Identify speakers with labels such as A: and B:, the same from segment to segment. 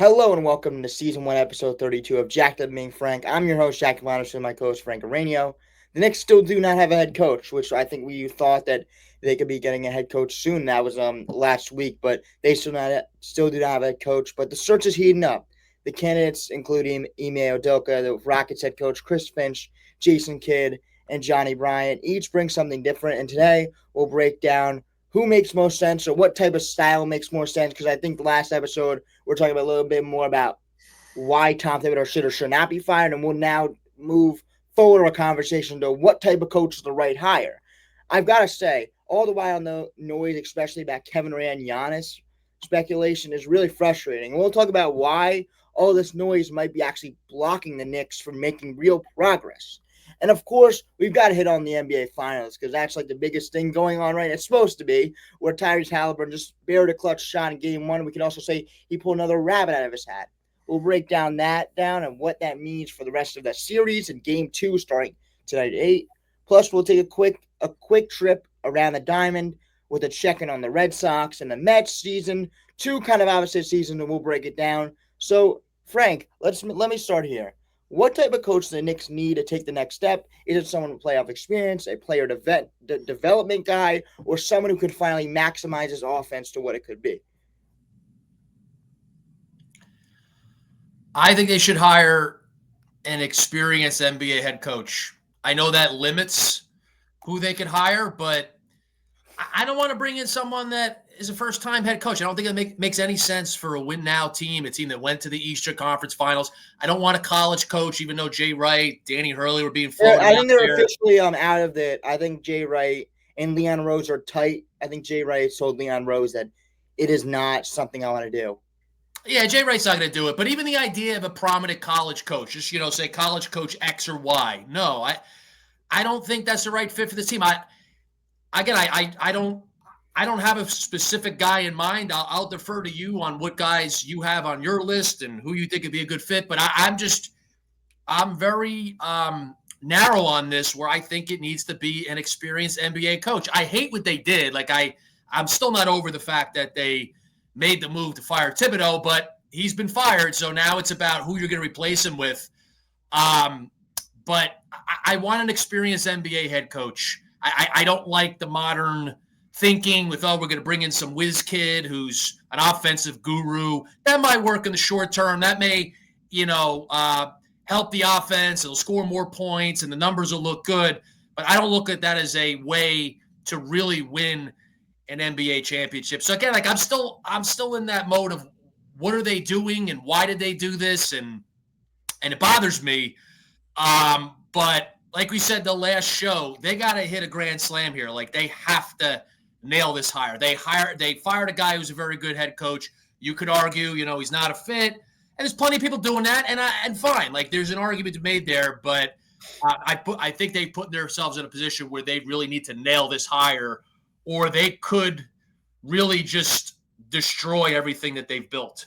A: Hello and welcome to Season 1, Episode 32 of Jacked Up Being Frank. I'm your host, Jack Vanos, and my co-host, Frank Aranio. The Knicks still do not have a head coach, which I think we thought that they could be getting a head coach soon. That was last week, but they still do not have a head coach. But the search is heating up. The candidates, including Ime Udoka, the Rockets head coach, Chris Finch, Jason Kidd, and Johnny Bryant, each bring something different. And today we'll break down who makes most sense or what type of style makes more sense. Because I think the last episode we're talking about a little bit more about why Tom Thibodeau should or should not be fired, and we'll now move forward a conversation to what type of coach is the right hire. I've got to say, all the while the noise, especially about Kevin Durant and Giannis speculation, is really frustrating. And we'll talk about why all this noise might be actually blocking the Knicks from making real progress. And of course, we've got to hit on the NBA Finals because that's like the biggest thing going on right. It's supposed to be where Tyrese Halliburton just buried a clutch shot in Game 1. We can also say he pulled another rabbit out of his hat. We'll break down and what that means for the rest of the series in Game 2 starting tonight at 8. Plus, we'll take a quick trip around the diamond with a check-in on the Red Sox and the Mets season. Two kind of opposite seasons, and we'll break it down. So, Frank, let me start here. What type of coach do the Knicks need to take the next step? Is it someone with playoff experience, a player development guy, or someone who could finally maximize his offense to what it could be?
B: I think they should hire an experienced NBA head coach. I know that limits who they could hire, but I don't want to bring in someone that is a first-time head coach. I don't think it makes any sense for a win-now team, a team that went to the Eastern Conference Finals. I don't want a college coach, even though Jay Wright, Danny Hurley were being floated
A: I think they're
B: there.
A: officially out of it. I think Jay Wright and Leon Rose are tight. I think Jay Wright told Leon Rose that it is not something I want to do.
B: Yeah, Jay Wright's not going to do it. But even the idea of a prominent college coach, just say college coach X or Y. No, I don't think that's the right fit for this team. I don't have a specific guy in mind. I'll defer to you on what guys you have on your list and who you think would be a good fit. But I'm very narrow on this, where I think it needs to be an experienced NBA coach. I hate what they did. I'm still not over the fact that they made the move to fire Thibodeau, but he's been fired, so now it's about who you're going to replace him with. But I want an experienced NBA head coach. I don't like the modern thinking with, we're going to bring in some whiz kid who's an offensive guru. That might work in the short term. That may, help the offense. It'll score more points and the numbers will look good. But I don't look at that as a way to really win an NBA championship. So again, I'm still in that mode of what are they doing and why did they do this? And it bothers me. But like we said the last show, they got to hit a grand slam here. They have to nail this hire. They fired a guy who's a very good head coach. You could argue, he's not a fit. And there's plenty of people doing that, and fine. There's an argument to be made there, but I think they put themselves in a position where they really need to nail this hire, or they could really just destroy everything that they've built.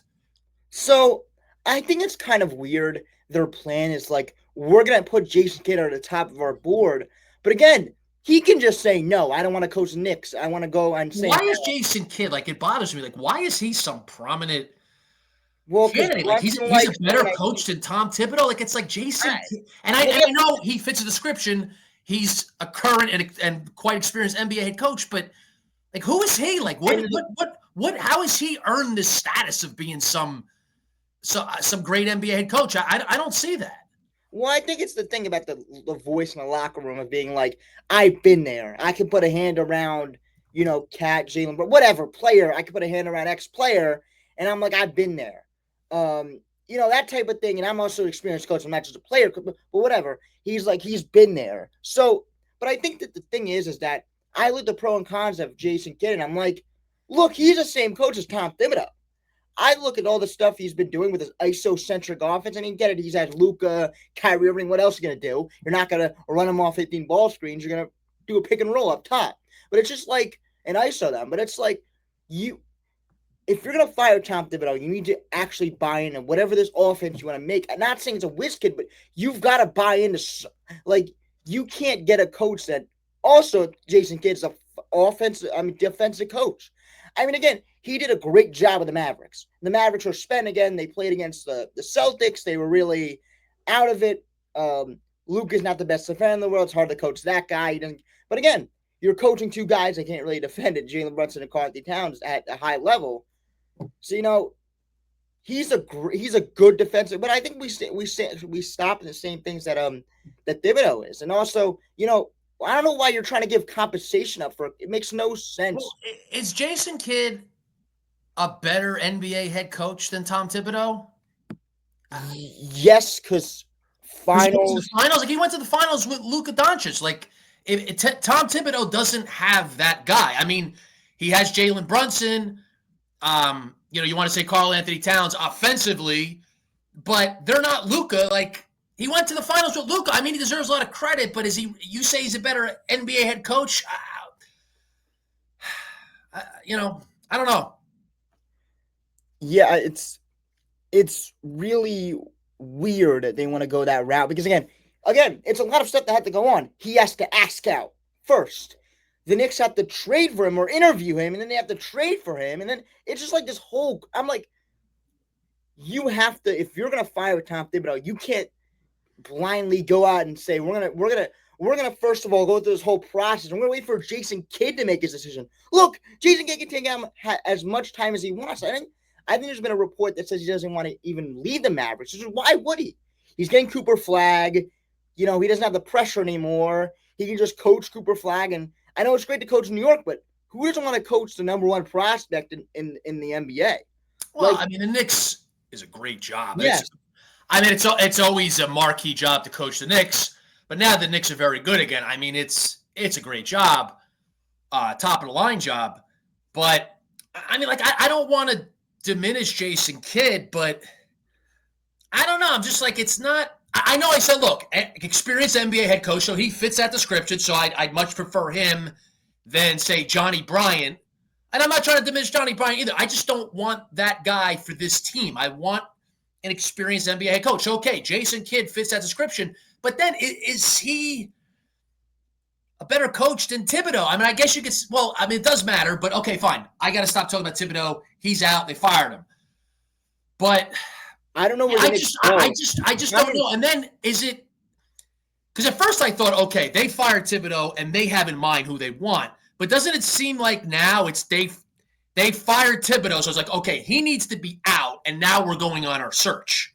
A: So I think it's kind of weird. Their plan is we're going to put Jason Kidd at the top of our board. But again, he can just say, no, I don't want to coach the Knicks. I want to go and say.
B: Why is Jason Kidd, it bothers me. Why is he some prominent candidate? He's a better coach than Tom Thibodeau. It's like Jason Kidd. And I know he fits the description. He's a current and quite experienced NBA head coach, but who is he? How has he earned this status of being some great NBA head coach? I don't see that.
A: Well, I think it's the thing about the voice in the locker room of being I've been there. I can put a hand around, Cat, Jalen, but whatever player. I can put a hand around X player, and I'm I've been there. That type of thing. And I'm also an experienced coach. I'm not just a player, but whatever. He's been there. So, but I think that the thing is that I look at the pro and cons of Jason Kidd, and I'm look, he's the same coach as Tom Thibodeau. I look at all the stuff he's been doing with his ISO-centric offense. I mean, get it. He's had Luka, Kyrie Irving. What else are you going to do? You're not going to run him off 15 ball screens. You're going to do a pick and roll up top. But it's just an ISO them. But it's if you're going to fire Tom Thibodeau, you need to actually buy in and whatever this offense you want to make. I'm not saying it's a whiz kid, but you've got to buy into you can't get a coach that also Jason Kidd's defensive coach. I mean, again, he did a great job with the Mavericks. The Mavericks were spent again. They played against the Celtics. They were really out of it. Luke is not the best defender in the world. It's hard to coach that guy. But again, you're coaching two guys that can't really defend it, Jalen Brunson and Karl Towns at a high level. So he's a good defensive, but I think we stop in the same things that Thibodeau is, and also I don't know why you're trying to give compensation up for it. It makes no sense.
B: Well, is Jason Kidd a better NBA head coach than Tom Thibodeau?
A: Yes, because finals.
B: Like he went to the finals with Luka Doncic. Like Tom Thibodeau doesn't have that guy. I mean, he has Jalen Brunson. You want to say Karl Towns offensively, but they're not Luka. Like he went to the finals with Luka. I mean, he deserves a lot of credit, but you say he's a better NBA head coach? I don't know.
A: Yeah, it's really weird that they want to go that route because again, it's a lot of stuff that had to go on. He has to ask out first. The Knicks have to trade for him or interview him, and then they have to trade for him, and then it's just like this whole. I'm like, you have to if you're gonna fire Tom Thibodeau, you can't blindly go out and say we're gonna first of all go through this whole process. And we're gonna wait for Jason Kidd to make his decision. Look, Jason Kidd can take as much time as he wants. I think there's been a report that says he doesn't want to even leave the Mavericks. Why would he? He's getting Cooper Flagg. He doesn't have the pressure anymore. He can just coach Cooper Flagg. And I know it's great to coach in New York, but who doesn't want to coach the number one prospect in the NBA?
B: Well, I mean, the Knicks is a great job.
A: Yes.
B: It's always a marquee job to coach the Knicks, but now the Knicks are very good again. I mean, it's a great job, top of the line job. But I mean, like I don't want to diminish Jason Kidd, but I don't know. I'm just like it's not. I know I said, look, experienced NBA head coach, so he fits that description. So I'd much prefer him than say Johnny Bryant. And I'm not trying to diminish Johnny Bryant either. I just don't want that guy for this team. I want an experienced NBA head coach. Okay, Jason Kidd fits that description, but then is he a better coach than Thibodeau? I mean, I guess you could. Well, I mean, it does matter, but okay, fine. I got to stop talking about Thibodeau. He's out. They fired him. But
A: I don't know.
B: I just don't know. And then is it? Because at first I thought, okay, they fired Thibodeau and they have in mind who they want. But doesn't it seem like now it's they fired Thibodeau, so it's like, okay, he needs to be out, and now we're going on our search.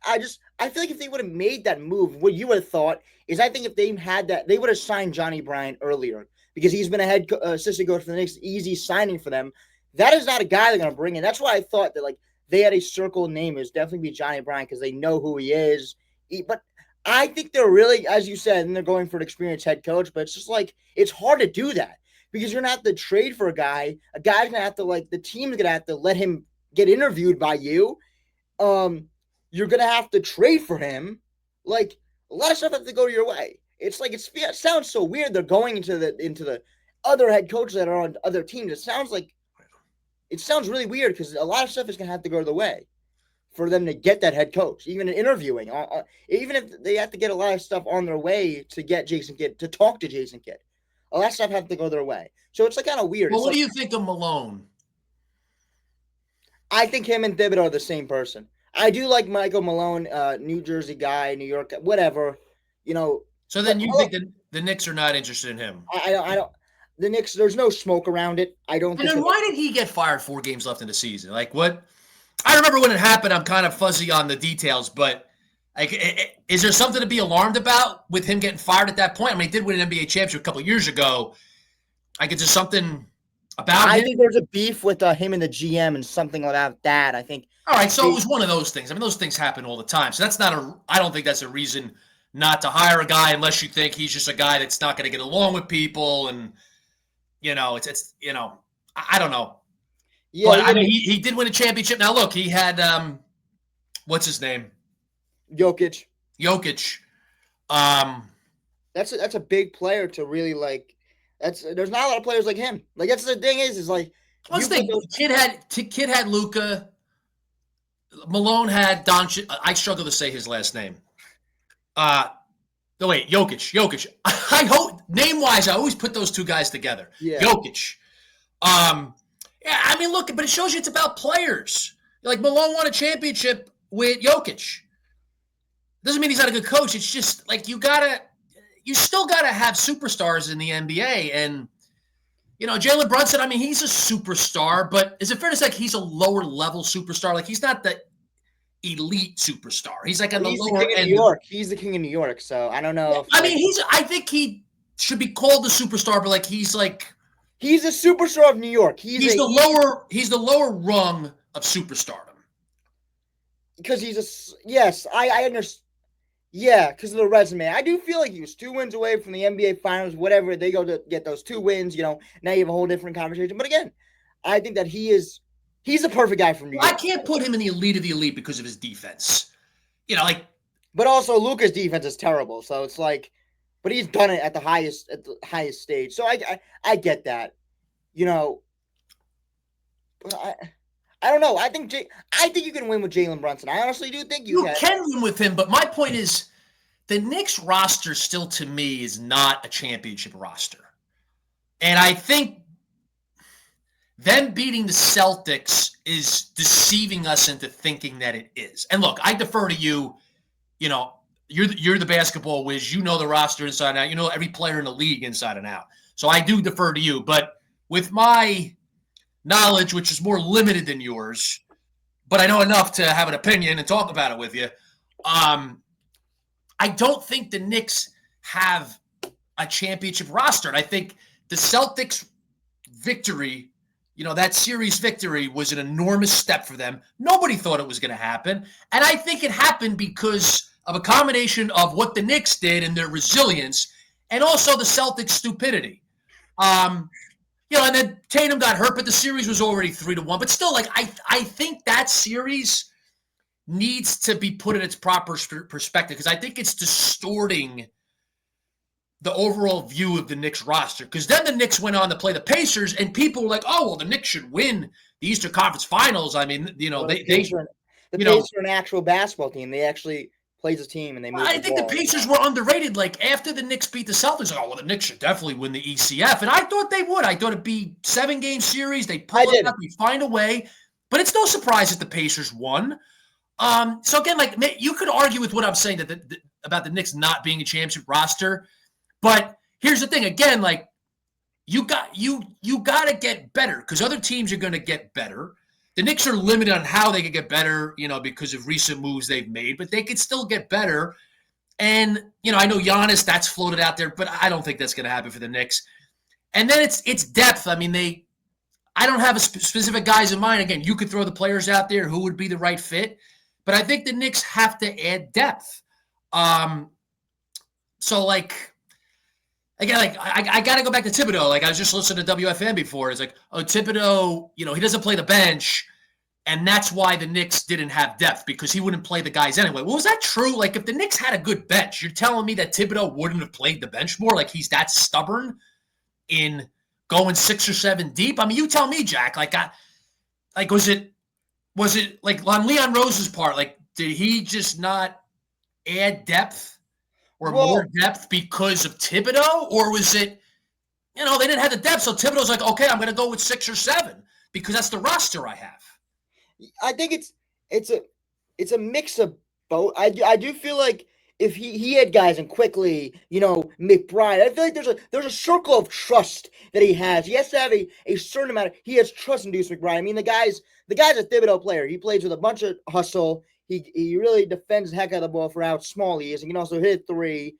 A: I feel like if they would have made that move, what you would have thought is I think if they had that, they would have signed Johnny Bryant earlier because he's been a assistant coach for the Knicks, easy signing for them. That is not a guy they're going to bring in. That's why I thought that like they had a circle name. It was definitely be Johnny Bryant because they know who he is. But I think they're really, as you said, and they're going for an experienced head coach, but it's just like it's hard to do that. Because you're not to trade for a guy's going to have to the team's going to have to let him get interviewed by you. You're going to have to trade for him. Like a lot of stuff has to go your way. It's like, it sounds so weird. They're going into the other head coaches that are on other teams. It sounds really weird because a lot of stuff is going to have to go the way for them to get that head coach, even in interviewing, even if they have to get a lot of stuff on their way to get Jason Kidd, to talk to Jason Kidd. All that stuff have to go their way. So it's like kind of weird.
B: Well, what do you think of Malone?
A: I think him and Thibodeau are the same person. I do like Michael Malone, New Jersey guy, New York, whatever.
B: So then you think the Knicks are not interested in him?
A: I don't. The Knicks, there's no smoke around it. I don't.
B: And then why did he get fired 4 games left in the season? Like what? I remember when it happened. I'm kind of fuzzy on the details, but like, is there something to be alarmed about with him getting fired at that point? I mean, he did win an NBA championship a couple of years ago. Like, is there something about him?
A: I think there's a beef with him and the GM and something about that. I think.
B: All right, so it was one of those things. I mean, those things happen all the time. So that's not I don't think that's a reason not to hire a guy unless you think he's just a guy that's not going to get along with people. And, I don't know. Yeah, but, I mean, he did win a championship. Now, look, he had, what's his name?
A: Jokic.
B: That's
A: a big player to really like. There's not a lot of players like him. Like that's the thing is like.
B: Let's think. Kid had Luka. Malone had Doncic. I struggle to say his last name. No wait, Jokic. I hope name wise, I always put those two guys together.
A: Yeah.
B: Jokic. Yeah, I mean, look, but it shows you it's about players. Like Malone won a championship with Jokic. Doesn't mean he's not a good coach. It's just like you still gotta have superstars in the NBA. And Jalen Brunson, I mean, he's a superstar, but is it fair to say he's a lower level superstar? Like he's not the elite superstar. He's like on the
A: He's the
B: lower
A: king of New
B: end.
A: York. He's the king of New York. So I don't know if
B: I mean, I think he should be called a superstar, but like he's a
A: superstar of New York.
B: He's the lower rung of superstardom.
A: Because yes, I understand. Yeah, because of the resume. I do feel like he was 2 wins away from the NBA Finals, whatever. They go to get those 2 wins, now you have a whole different conversation. But again, I think that he's a perfect guy from New York.
B: I can't put him in the elite of the elite because of his defense.
A: But also Luka's defense is terrible. So it's like, but he's done it at the highest stage. So I get that. But I don't know. I think you can win with Jalen Brunson. I honestly do think you
B: can win with him. But my point is, the Knicks roster still, to me, is not a championship roster. And I think them beating the Celtics is deceiving us into thinking that it is. And look, I defer to you. You're the basketball whiz. You know the roster inside and out. You know every player in the league inside and out. So I do defer to you. But with my knowledge, which is more limited than yours, but I know enough to have an opinion and talk about it with you, I don't think the Knicks have a championship roster. And I think the Celtics victory, that series victory was an enormous step for them. Nobody thought it was going to happen. And I think it happened because of a combination of what the Knicks did and their resilience and also the Celtics' stupidity. And then Tatum got hurt, but the series was already 3-1. But still, I think that series needs to be put in its proper perspective because I think it's distorting the overall view of the Knicks roster. Because then the Knicks went on to play the Pacers, and people were like, "Oh, well, the Knicks should win the Eastern Conference Finals." I mean, the Pacers
A: are an actual basketball team. They actually plays a team and they move.
B: I think the Pacers were underrated. Like after the Knicks beat the Celtics, the Knicks should definitely win the ECF, and I thought they would. I thought it'd be 7-game series. They pull it out, they find a way, but it's no surprise that the Pacers won. So again, you could argue with what I'm saying about the Knicks not being a championship roster, but here's the thing. Again, you got to get better because other teams are going to get better. The Knicks are limited on how they can get better, because of recent moves they've made, but they could still get better. And, I know Giannis, that's floated out there, but I don't think that's going to happen for the Knicks. And then it's depth. I mean, I don't have a specific guys in mind. Again, you could throw the players out there who would be the right fit, but I think the Knicks have to add depth. Again, I got to go back to Thibodeau. I was just listening to WFN before. It's Thibodeau, he doesn't play the bench, and that's why the Knicks didn't have depth because he wouldn't play the guys anyway. Well, was that true? If the Knicks had a good bench, you're telling me that Thibodeau wouldn't have played the bench more? He's that stubborn in going 6 or 7 deep? I mean, you tell me, Jack. Was it on Leon Rose's part? Did he just not add depth? Or more depth because of Thibodeau? Or was it, they didn't have the depth, so Thibodeau's okay, I'm going to go with 6 or 7 because that's the roster I have.
A: I think it's a mix of both. I do feel like if he had guys and quickly, McBride, I feel like there's a circle of trust that he has. He has to have a certain amount he has trust in Deuce McBride. I mean, the guy's a Thibodeau player. He plays with a bunch of hustle. He really defends the heck out of the ball for how small he is. And can also hit a 3.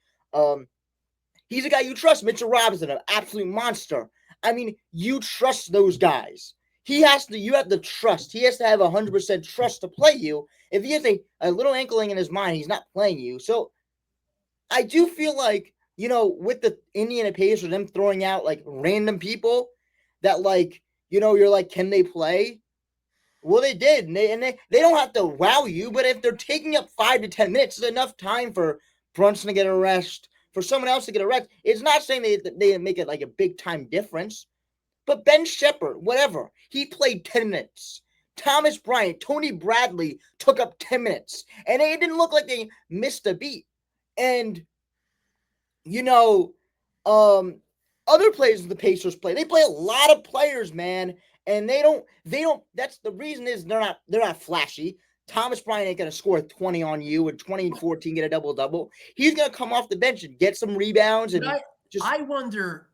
A: He's a guy you trust. Mitchell Robinson, an absolute monster. I mean, you trust those guys. You have the trust. He has to have 100% trust to play you. If he has a little inkling in his mind, he's not playing you. So I do feel like, with the Indiana Pacers, them throwing out random people that you're can they play? Well, they did, and they don't have to wow you, but if they're taking up 5 to 10 minutes, it's enough time for Brunson to get a rest, for someone else to get a rest. It's not saying they make it a big-time difference, but Ben Shepherd, whatever, he played 10 minutes. Thomas Bryant, Tony Bradley took up 10 minutes, and it didn't look like they missed a beat. And, other players the Pacers play, they play a lot of players, man. And they don't, that's the reason is they're not flashy. Thomas Bryant ain't going to score 20 on you and 20 and 14 get a double-double. He's going to come off the bench and get some rebounds and
B: I wonder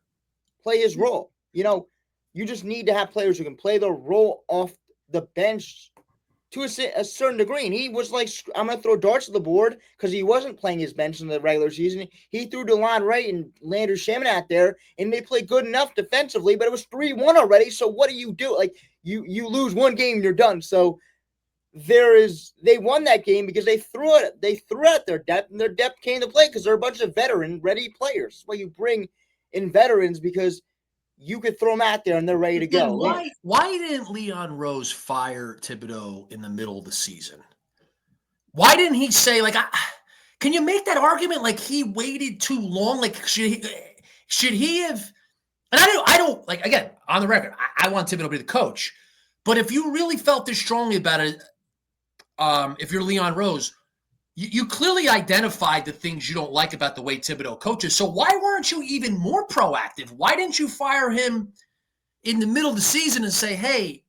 A: play his role. You just need to have players who can play their role off the bench to a certain degree. And he was like, I'm going to throw darts at the board because he wasn't playing his bench in the regular season. He threw DeLon Wright and Landry Shaman out there, and they played good enough defensively, but it was 3-1 already. So what do you do? Like, you lose one game and you're done. So they won that game because they threw out their depth, and their depth came to play because they're a bunch of veteran-ready players. That's why you bring in veterans, because you could throw them out there and they're ready to go.
B: Why didn't Leon Rose fire Thibodeau in the middle of the season? Why didn't he say, like, can you make that argument? Like, he waited too long? Like, should he have? And I don't like, again, on the record, I want Thibodeau to be the coach. But if you really felt this strongly about it, if you're Leon Rose, you clearly identified the things you don't like about the way Thibodeau coaches. So why weren't you even more proactive? Why didn't you fire him in the middle of the season and say, hey,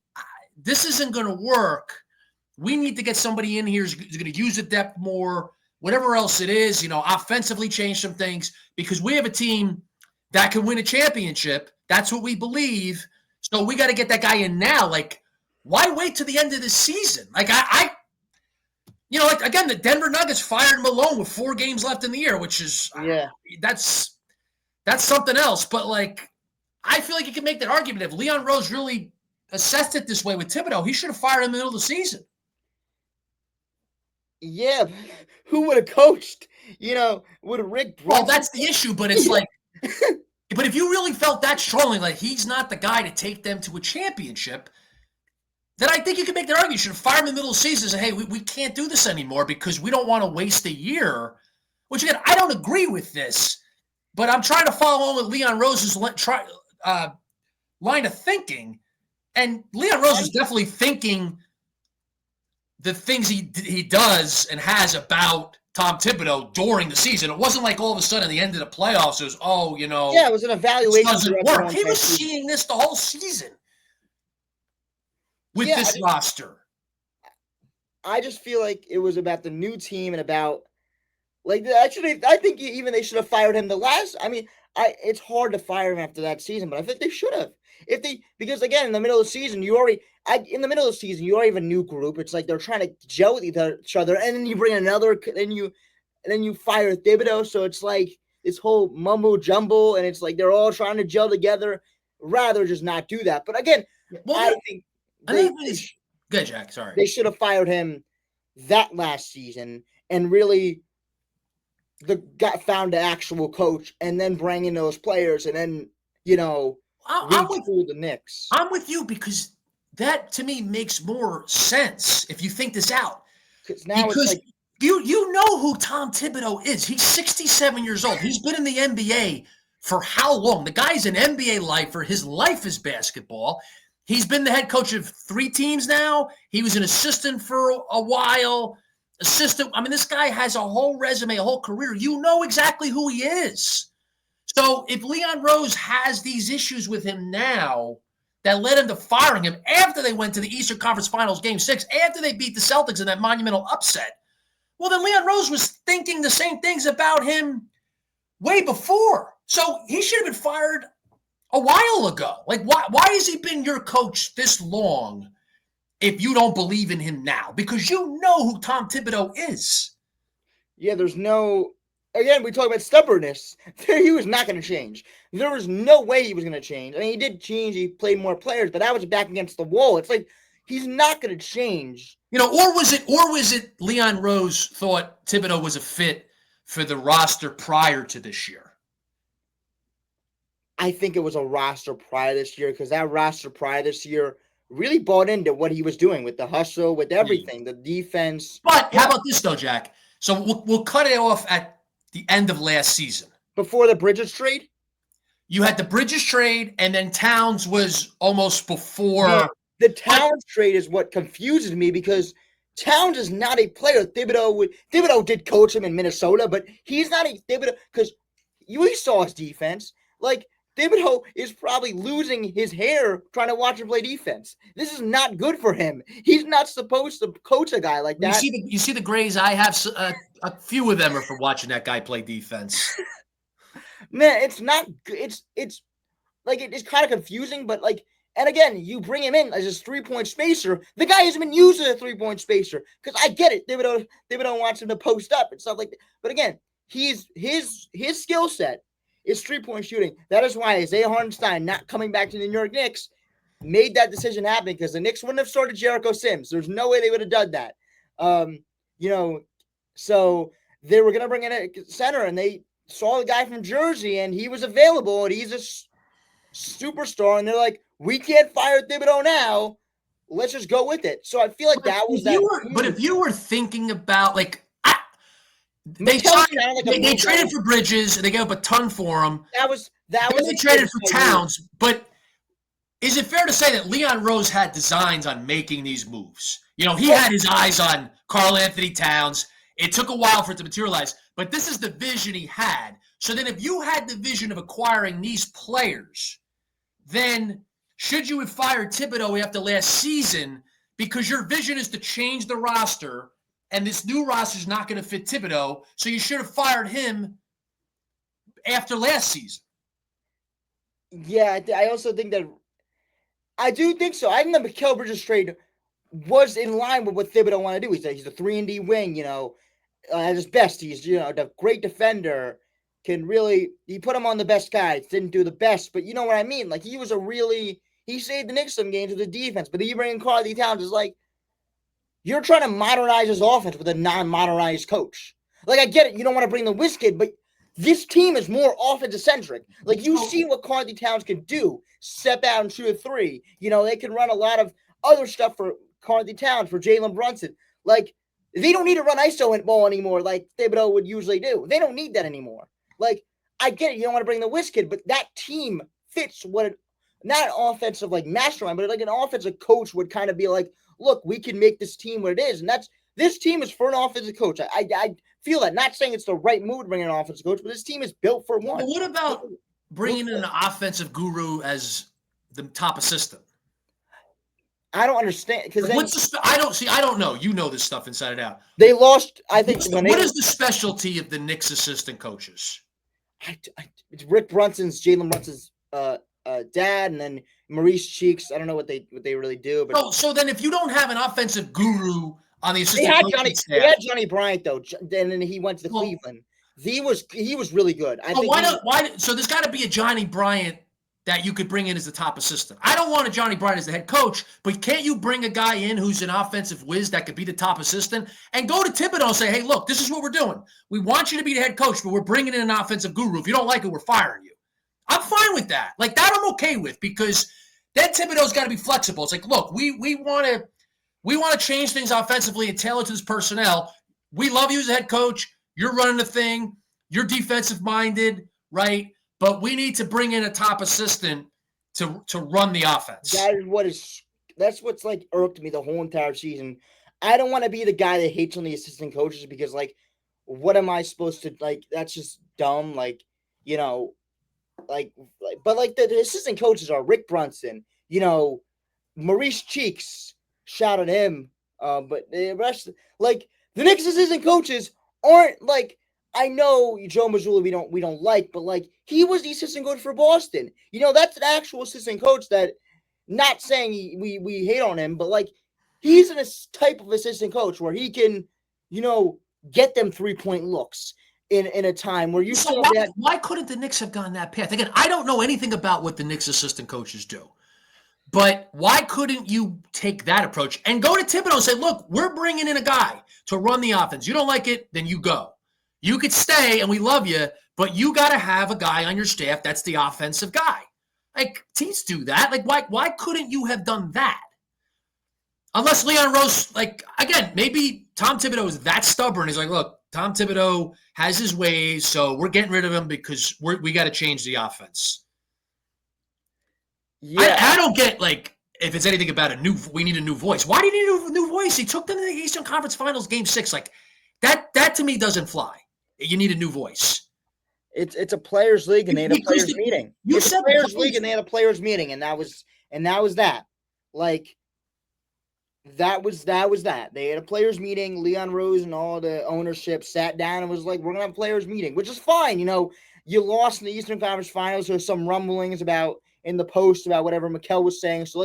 B: this isn't going to work. We need to get somebody in here who's going to use the depth more, whatever else it is, offensively change some things, because we have a team that can win a championship. That's what we believe. So we got to get that guy in now. Like, why wait to the end of the season? Like, again, the Denver Nuggets fired Malone with 4 games left in the year, which is, that's something else. But, like, I feel like you can make that argument. If Leon Rose really assessed it this way with Thibodeau, he should have fired him in the middle of the season.
A: Yeah, who would have coached? Would have Rick Brunson?
B: Well, that's the issue, but it's like, but if you really felt that strongly, like he's not the guy to take them to a championship, then I think you can make that argument. You should have fired him in the middle of the season and say, hey, we can't do this anymore because we don't want to waste a year. Which, again, I don't agree with this, but I'm trying to follow on with Leon Rose's line of thinking. And Leon Rose is definitely thinking the things he does and has about Tom Thibodeau during the season. It wasn't like all of a sudden at the end of the playoffs, it was,
A: it was an evaluation.
B: It doesn't work. He was seeing this the whole season with this roster.
A: I just feel like it was about the new team and about, like, actually, I think even they should have fired him it's hard to fire him after that season, but I think they should have. Because again, in the middle of the season, you already have a new group. It's like they're trying to gel with each other, and then you bring another, and then you fire Thibodeau. So it's like this whole mumbo jumbo, and it's like they're all trying to gel together. Rather just not do that. But again, I think
B: good, Jack. Sorry,
A: they should have fired him that last season and really found the actual coach, and then bring in those players, and then retool the Knicks.
B: I'm with you, because that to me makes more sense if you think this out.
A: Because it's like,
B: you know who Tom Thibodeau is. He's 67 years old. He's been in the NBA for how long? The guy's an NBA lifer. His life is basketball. He's been the head coach of 3 teams now. He was an assistant for a while. This guy has a whole resume, a whole career. You know exactly who he is. So if Leon Rose has these issues with him now that led him to firing him after they went to the Eastern Conference Finals Game 6, after they beat the Celtics in that monumental upset, well, then Leon Rose was thinking the same things about him way before. So he should have been fired a while ago. Like, why has he been your coach this long if you don't believe in him now? Because you know who Tom Thibodeau is.
A: Yeah, again, we talk about stubbornness. He was not going to change. There was no way he was going to change. I mean, he did change. He played more players, but that was back against the wall. It's like he's not going to change.
B: Or was it Leon Rose thought Thibodeau was a fit for the roster prior to this year?
A: I think it was a roster prior this year, because that roster prior this year really bought into what he was doing with the hustle, with everything, the defense.
B: But how about this, though, Jack? So we'll cut it off at the end of last season.
A: Before the Bridges trade?
B: You had the Bridges trade, and then Towns was almost before.
A: Yeah, the Towns trade is what confuses me, because Towns is not a player. Thibodeau did coach him in Minnesota, but he's not a Thibodeau, because we saw his defense. Like, Thibodeau is probably losing his hair trying to watch him play defense. This is not good for him. He's not supposed to coach a guy like that.
B: You see the grays I have. A few of them are from watching that guy play defense.
A: Man, it's not. It's like it's kind of confusing, but like, and again, you bring him in as a 3-point spacer. The guy hasn't been used as a 3-point spacer because I get it. Thibodeau wants him to post up and stuff like that. But again, his skill set is 3-point shooting. That is why Isaiah Hartenstein not coming back to the New York Knicks made that decision happen, because the Knicks wouldn't have started Jericho Sims. There's no way they would have done that. So they were gonna bring in a center, and they saw the guy from Jersey, and he was available, and he's a superstar, and they're like, we can't fire Thibodeau now. Let's just go with it. So I feel like that was that.
B: But if you were thinking about they traded for Bridges, and they gave up a ton for him.
A: That was
B: they traded for Towns, but is it fair to say that Leon Rose had designs on making these moves? He had his eyes on Karl Anthony Towns. It took a while for it to materialize, but this is the vision he had. So then if you had the vision of acquiring these players, then should you have fired Thibodeau after last season because your vision is to change the roster and this new roster is not going to fit Thibodeau, so you should have fired him after last season?
A: Yeah, I also think that I do think so. I think the Mikal Bridges trade was in line with what Thibodeau wanted to do. He's a 3-and-D wing, at his best. He's, the great defender, he put him on the best guys, didn't do the best, but you know what I mean? Like, he saved the Knicks some games with the defense, but then you bring in Karl Anthony Towns, it's like, you're trying to modernize his offense with a non-modernized coach. Like, I get it, you don't want to bring the whiz kid, but this team is more offensive-centric. Like, you see what Karl Anthony Towns can do. Step out and shoot a three. They can run a lot of other stuff for Karl Anthony Towns, for Jalen Brunson. Like, they don't need to run ISO and ball anymore like Thibodeau would usually do. They don't need that anymore. Like, I get it, you don't want to bring the whiz kid, but that team fits not an offensive, like, mastermind, but like an offensive coach would kind of be like, look, we can make this team what it is. And this team is for an offensive coach. I feel that. Not saying it's the right move to bring an offensive coach, but this team is built for one.
B: But what about bringing in an offensive guru as the top assistant?
A: I don't understand, because
B: I don't know. You know this stuff inside and out.
A: They lost. I think.
B: What is the specialty of the Knicks assistant coaches?
A: It's Rick Brunson's, Jalen Brunson's dad, and then Maurice Cheeks. I don't know what they really do. But
B: so then, if you don't have an offensive guru on the assistant,
A: they had Johnny Bryant though, and then he went to Cleveland. He was really good.
B: So there's got to be a Johnny Bryant that you could bring in as the top assistant. I don't want a Johnny Bryant as the head coach, but can't you bring a guy in who's an offensive whiz that could be the top assistant and go to Thibodeau and say, hey, look, this is what we're doing. We want you to be the head coach, but we're bringing in an offensive guru. If you don't like it, we're firing you. I'm fine with that. Like, that I'm okay with, because then Thibodeau's got to be flexible. It's like, look, we want to change things offensively and tailor to this personnel. We love you as a head coach. You're running the thing. You're defensive-minded, right? But we need to bring in a top assistant to run the offense.
A: That's what's like irked me the whole entire season. I don't want to be the guy that hates on the assistant coaches, because like, what am I supposed to like? That's just dumb. Like, but like the assistant coaches are Rick Brunson, Maurice Cheeks. Shout at him. But the rest, like, the Knicks assistant coaches aren't like. I know Joe Mazzulla we don't like, but like, he was the assistant coach for Boston. That's an actual assistant coach that, not saying we hate on him, but like, he's a type of assistant coach where he can, get them 3-point looks in a time where you saw that.
B: Why couldn't the Knicks have gone that path? Again, I don't know anything about what the Knicks assistant coaches do, but why couldn't you take that approach and go to Thibodeau and say, look, we're bringing in a guy to run the offense. You don't like it, then you go. You could stay, and we love you, but you got to have a guy on your staff that's the offensive guy. Like, teams do that. Like, why couldn't you have done that? Unless Leon Rose, like, again, maybe Tom Thibodeau is that stubborn. He's like, look, Tom Thibodeau has his ways, so we're getting rid of him because we got to change the offense. Yeah. I don't get, like, if it's anything about we need a new voice. Why do you need a new voice? He took them to the Eastern Conference Finals Game 6. Like, that to me doesn't fly. You need a new voice.
A: It's a players' league, and they had a
B: Because
A: players' meeting.
B: you
A: It's a
B: said the
A: players' league,
B: players.
A: and they had a players' meeting, and that was that. Like that was that. They had a players' meeting. Leon Rose and all the ownership sat down and was like, "We're gonna have a players' meeting," which is fine. You know, you lost in the Eastern Conference Finals. There's some rumblings about in the post about whatever Mikel was saying. So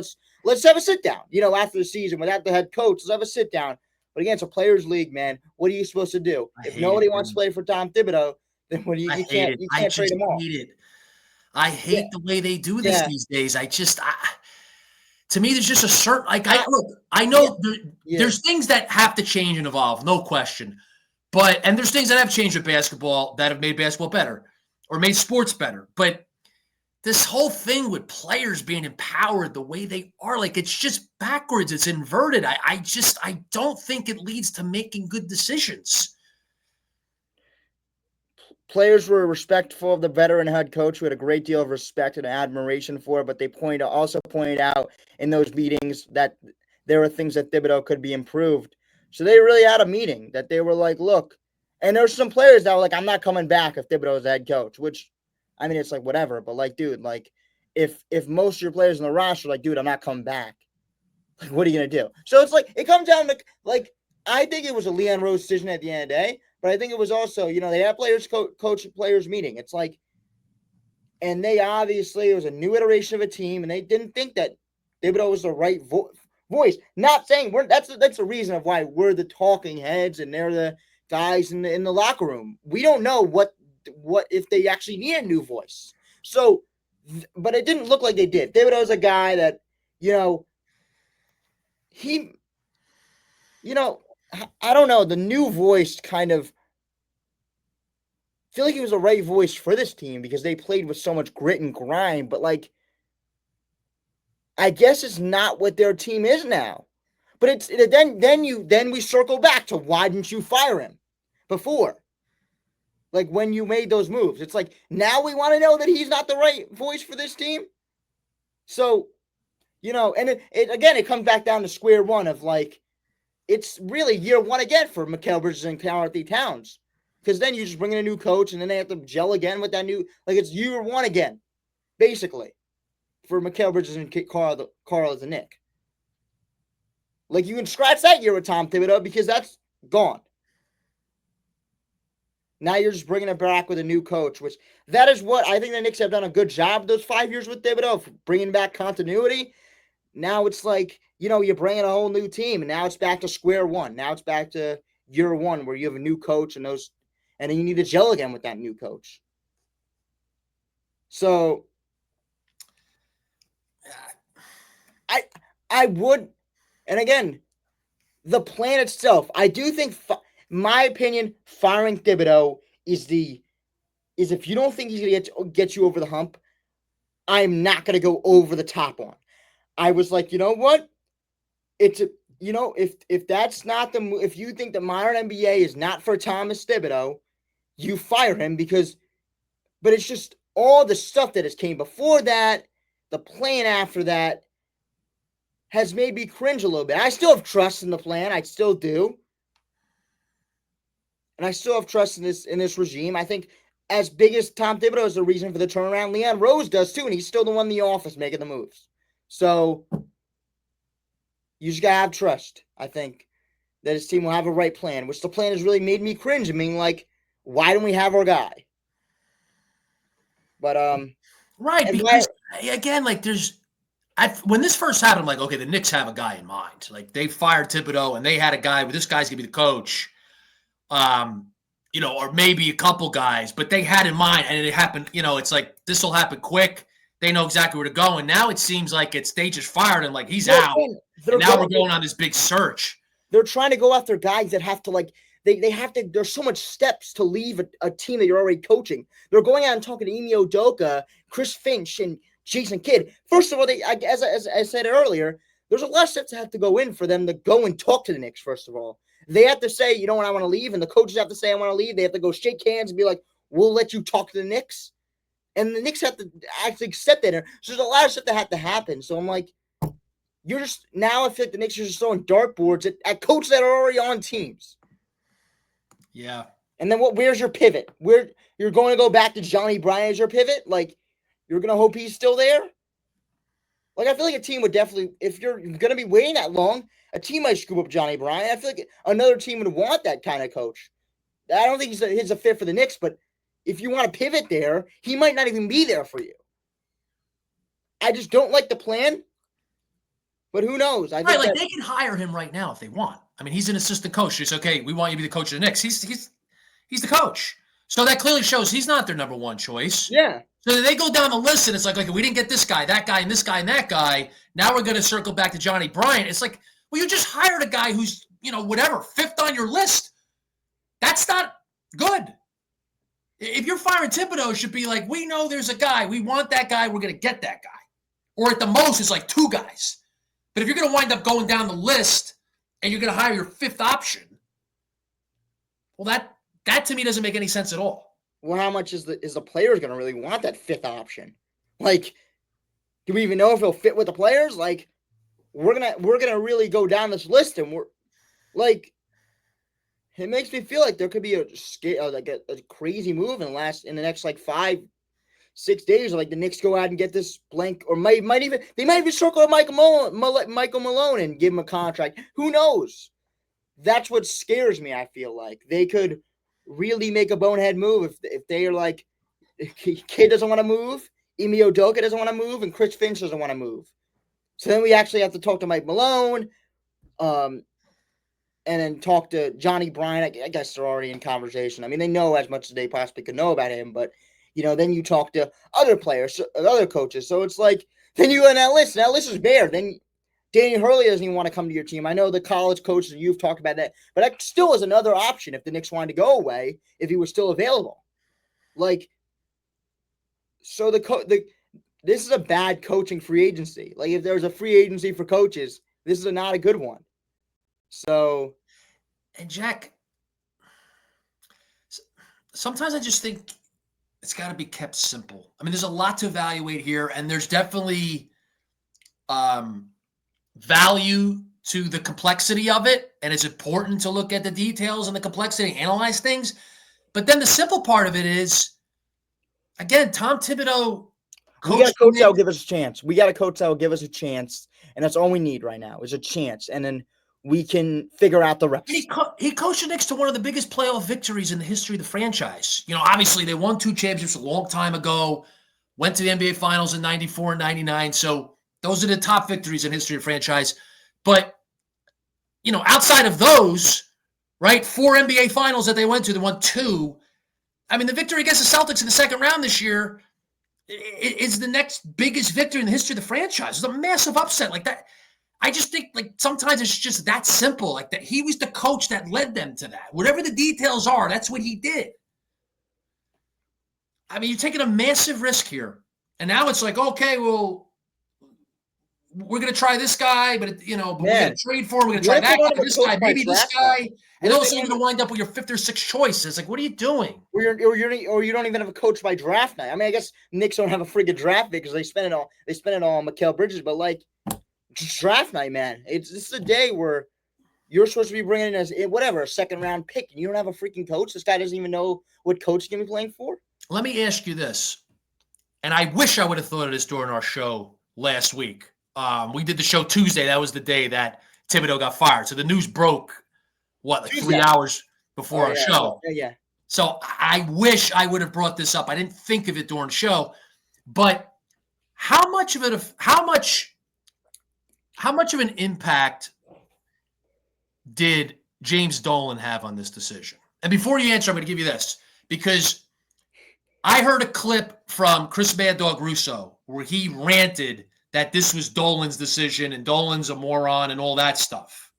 A: let's have a sit down. You know, after the season without the head coach, let's have a sit down. But again, it's a players' league, man. What are you supposed to do
B: I
A: if
B: hate it,
A: nobody wants to
B: dude.
A: play for Tom Thibodeau? Then what do
B: I
A: you
B: hate it.
A: you
B: I
A: can't trade
B: just
A: them all.
B: hate it. I
A: Yeah,
B: hate the way they do this
A: yeah.
B: these days. To me, there's just a certain
A: I
B: look. I
A: yeah,
B: know
A: yeah.
B: there's things that have to change and evolve, no question. And there's things that have changed with basketball that have made basketball better or made sports better. But this whole thing with players being empowered the way they are, like it's just backwards. It's inverted. I don't think it leads to making good decisions.
A: Players were respectful of the veteran head coach who had a great deal of respect and admiration for, but they also pointed out in those meetings that there were things that Thibodeau could be improved. So they really had a meeting that they were like, look, and there's some players that were like, I'm not coming back if Thibodeau's the head coach, which I mean, it's like whatever, but like, dude, like if most of your players in the roster are like, dude, I'm not coming back, like, what are you gonna do? So it's like it comes down to like I think it was a Leon Rose decision at the end of the day, but I think it was also they had players coach players meeting. It's like, and they obviously it was a new iteration of a team, and they didn't think that Thibodeau was the right voice. Not saying that's the reason of why we're the talking heads and they're the guys in the locker room. We don't know what if they actually need a new voice. So, but it didn't look like they did. Thibodeau was a guy that you know he, I don't know. The new voice kind of feel like he was the right voice for this team because they played with so much grit and grind. But like, I guess it's not what their team is now. But it's then we circle back to why didn't you fire him before? Like when you made those moves, it's like now we want to know that he's not the right voice for this team. So and it comes back down to square one of like it's really year one again for Mikal Bridges and Karl-Anthony Towns. Because then you just bring in a new coach and then they have to gel again with that new, like it's year one again, basically, for Mikal Bridges and Carl as a Nick. Like you can scratch that year with Tom Thibodeau because that's gone. Now you're just bringing it back with a new coach, which that is what I think the Knicks have done a good job those 5 years with Thibodeau, bringing back continuity. Now it's like, you bring in a whole new team, and now it's back to square one. Now it's back to year one where you have a new coach and then you need to gel again with that new coach. So I would, and again, the plan itself, I do think, my opinion, firing Thibodeau is if you don't think he's going to get you over the hump, I'm not going to go over the top on. I was like, you know what? It's if that's not if you think the modern NBA is not for Thomas Thibodeau, you fire him but it's just all the stuff that has came before that, the plan after that has made me cringe a little bit. I still have trust in the plan. I still do. And I still have trust in this regime. I think as big as Tom Thibodeau is the reason for the turnaround, Leon Rose does too, and he's still the one in the office making the moves. So you just gotta have trust, I think, that his team will have a right plan, which the plan has really made me cringe. I mean, like, why don't we have our guy? But
B: Right,
A: and why
B: because again, like when this first happened, I'm like, okay, the Knicks have a guy in mind. Like they fired Thibodeau and they had a guy, but this guy's gonna be the coach. Or maybe a couple guys, but they had in mind, and it happened. It's like this will happen quick. They know exactly where to go, and now it seems like they just fired him, like he's out, and now we're going on this big search.
A: They're trying to go after guys that have to they have to. There's so much steps to leave a team that you're already coaching. They're going out and talking to Ime Udoka, Chris Finch, and Jason Kidd. First of all, as I said earlier, there's a lot of steps that have to go in for them to go and talk to the Knicks. First of all, they have to say, when I want to leave, and the coaches have to say, I want to leave. They have to go shake hands and be like, we'll let you talk to the Knicks. And the Knicks have to actually accept that. So there's a lot of stuff that had to happen. So I'm like, you're just, now I feel like the Knicks are just throwing dartboards at coaches that are already on teams.
B: Yeah.
A: And then where's your pivot? Where you're going to go back to Johnny Bryant as your pivot? Like, you're going to hope he's still there? Like, I feel like a team would definitely, if you're going to be waiting that long, a team might scoop up Johnny Bryant. I feel like another team would want that kind of coach. I don't think he's a fit for the Knicks, but if you want to pivot there, he might not even be there for you. I just don't like the plan, but who knows?
B: I think they can hire him right now if they want. I mean, he's an assistant coach. It's okay. We want you to be the coach of the Knicks. He's the coach. So that clearly shows he's not their number one choice.
A: Yeah.
B: So they go down the list, and it's like, we didn't get this guy, that guy, and this guy, and that guy. Now we're going to circle back to Johnny Bryant. It's like, well, you just hired a guy who's, whatever, fifth on your list. That's not good. If you're firing Thibodeau, it should be like, we know there's a guy. We want that guy. We're going to get that guy. Or at the most, it's like two guys. But if you're going to wind up going down the list and you're going to hire your fifth option, well, that to me doesn't make any sense at all.
A: Well, how much is the players going to really want that fifth option? Like, do we even know if he'll fit with the players? Like, we're gonna really go down this list, and we're like, it makes me feel like there could be a crazy move in the next like 5-6 days. Like the Knicks go out and get this blank, or they might even circle Michael Malone and give him a contract. Who knows? That's what scares me. I feel like they could really make a bonehead move if they are like, Kid doesn't want to move, Ime Udoka doesn't want to move, and Chris Finch doesn't want to move. So then we actually have to talk to Mike Malone, and then talk to Johnny Bryant. I guess they're already in conversation. I mean, they know as much as they possibly could know about him, but then you talk to other players, other coaches. So it's like, then you go on that list. That list is bare. Then Danny Hurley doesn't even want to come to your team. I know the college coaches, you've talked about that, but that still is another option if the Knicks wanted to go away, if he was still available. Like, so this is a bad coaching free agency. Like, if there's a free agency for coaches, this is not a good one. So,
B: and Jack, sometimes I just think it's got to be kept simple. I mean, there's a lot to evaluate here, and there's definitely value to the complexity of it, and it's important to look at the details and the complexity, analyze things. But then the simple part of it is, again, Tom Thibodeau.
A: We got a coach that will give us a chance. We got a coach that will give us a chance, and that's all we need right now is a chance, and then we can figure out the rest.
B: He coached the Knicks to one of the biggest playoff victories in the history of the franchise. Obviously they won 2 championships a long time ago, went to the NBA Finals in 94 and 99. So those are the top victories in history of the franchise. But, outside of those, right, 4 NBA Finals that they went to, they won 2. I mean, the victory against the Celtics in the second round this year is the next biggest victory in the history of the franchise. It's a massive upset like that. I just think, like, sometimes it's just that simple. Like, that he was the coach that led them to that. Whatever the details are, that's what he did. I mean, you're taking a massive risk here. And now it's like, okay, well, we're going to try this guy, but we're going to trade for him. We're going to try that guy, this guy, maybe this guy. And also you're going to wind up with your 5th or 6th choice. It's like, what are you doing?
A: Or you don't even have a coach by draft night. I mean, I guess Knicks don't have a friggin' draft pick because they spend it all on Mikal Bridges, but like, draft night, man. This is a day where you're supposed to be bringing in a second round pick, and you don't have a freaking coach. This guy doesn't even know what coach he's going to be playing for.
B: Let me ask you this, and I wish I would have thought of this during our show last week. We did the show Tuesday. That was the day that Thibodeau got fired. So the news broke, 3 hours before our show.
A: Yeah.
B: So I wish I would have brought this up. I didn't think of it during the show, but how much of an impact did James Dolan have on this decision? And before you answer, I'm going to give you this, because I heard a clip from Chris Mad Dog Russo where he ranted that this was Dolan's decision and Dolan's a moron and all that stuff.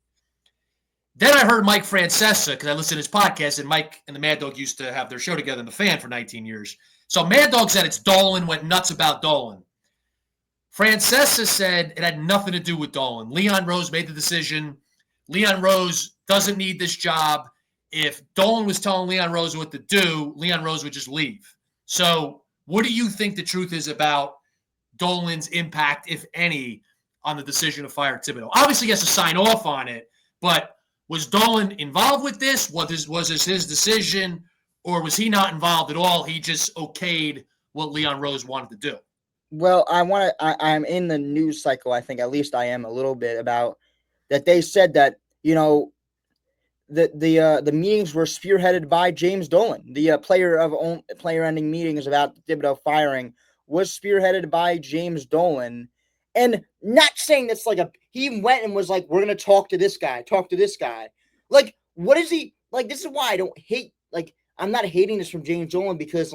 B: Then I heard Mike Francesa, because I listened to his podcast, and Mike and the Mad Dog used to have their show together in The Fan for 19 years. So Mad Dog said it's Dolan, went nuts about Dolan. Francesa said it had nothing to do with Dolan. Leon Rose made the decision. Leon Rose doesn't need this job. If Dolan was telling Leon Rose what to do, Leon Rose would just leave. So what do you think the truth is about Dolan's impact, if any, on the decision to fire Thibodeau? Obviously, he has to sign off on it, but was Dolan involved with this? Was this his decision, Or was he not involved at all? He just okayed what Leon Rose wanted to do.
A: Well, I'm in the news cycle. I think at least I am a little bit about that. They said that the meetings were spearheaded by James Dolan. The player ending meetings about Thibodeau firing was spearheaded by James Dolan, and not saying that's like he went and was like, we're gonna talk to this guy. Like, what is he like? This is why I don't hate. Like, I'm not hating this from James Dolan because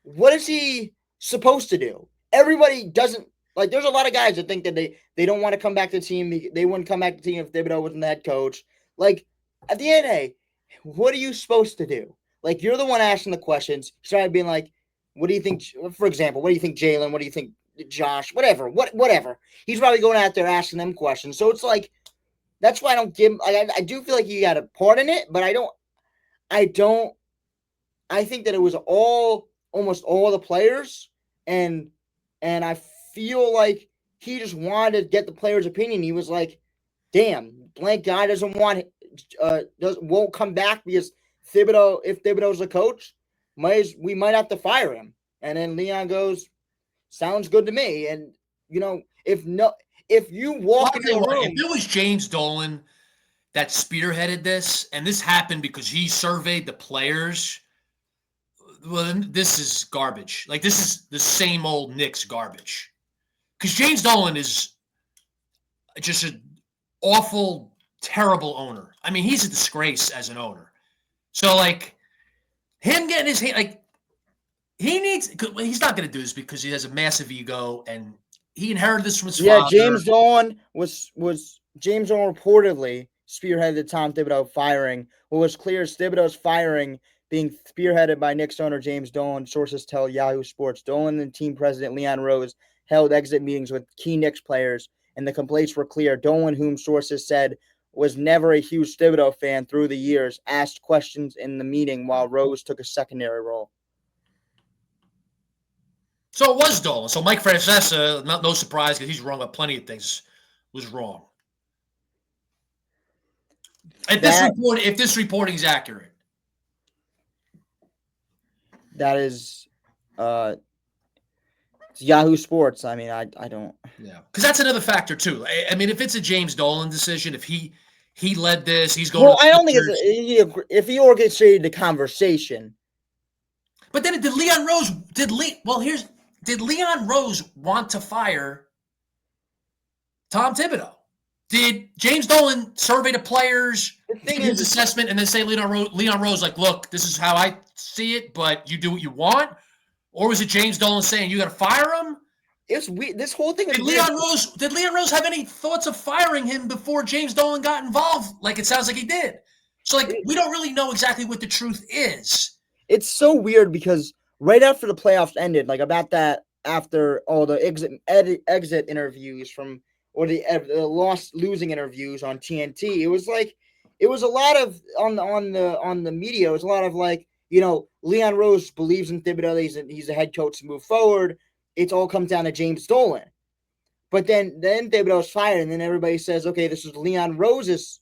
A: what is he supposed to do? Everybody doesn't like. There's a lot of guys that think that they don't want to come back to the team. They wouldn't come back to the team if Thibodeau wasn't the head coach. Like, at the end of the day, what are you supposed to do? Like, you're the one asking the questions. Started being like, what do you think? For example, what do you think, Jalen? What do you think, Josh? Whatever. He's probably going out there asking them questions. So it's like, that's why I don't give. I do feel like you got a part in it, but I don't. I think that it was almost all the players, and I feel like he just wanted to get the players' opinion. He was like, "Damn, blank guy won't come back because if Thibodeau's a coach, we might have to fire him." And then Leon goes, "Sounds good to me." And if you walk into the room,
B: if it was James Dolan that spearheaded this, and this happened because he surveyed the players, well, this is garbage. Like, this is the same old Knicks garbage. Because James Dolan is just an awful, terrible owner. I mean, he's a disgrace as an owner. So, like, him getting his hand, like, he's not going to do this because he has a massive ego and he inherited this from his father.
A: Yeah, James Dolan James Dolan reportedly spearheaded the Tom Thibodeau firing. What was clear is Thibodeau's firing being spearheaded by Knicks owner James Dolan. Sources tell Yahoo Sports. Dolan and team president Leon Rose held exit meetings with key Knicks players, and the complaints were clear. Dolan, whom sources said was never a huge Thibodeau fan through the years, asked questions in the meeting while Rose took a secondary role.
B: So it was Dolan. So Mike Francesa, no surprise because he's wrong about plenty of things, was wrong. If this reporting is accurate.
A: That is Yahoo Sports. I mean, I don't.
B: Yeah, because that's another factor too. I mean, if it's a James Dolan decision, if he led this, he's going.
A: Well, I don't think if he orchestrated the conversation.
B: But then did Leon Rose did Leon Rose want to fire Tom Thibodeau? Did James Dolan survey the players, give his assessment, and then say Leon Rose, like, look, this is how I see it, but you do what you want? Or was it James Dolan saying you got to fire him?
A: It's weird. This whole thing.
B: Did Leon Rose have any thoughts of firing him before James Dolan got involved? Like, it sounds like he did. So, like, we don't really know exactly what the truth is.
A: It's so weird because right after the playoffs ended, like about that, after all the exit interviews or the losing interviews on TNT, it was a lot of on the media. It was a lot of like, Leon Rose believes in Thibodeau. He's a head coach to move forward. It all comes down to James Dolan. But then Thibodeau's fired, and then everybody says, okay, this is Leon Rose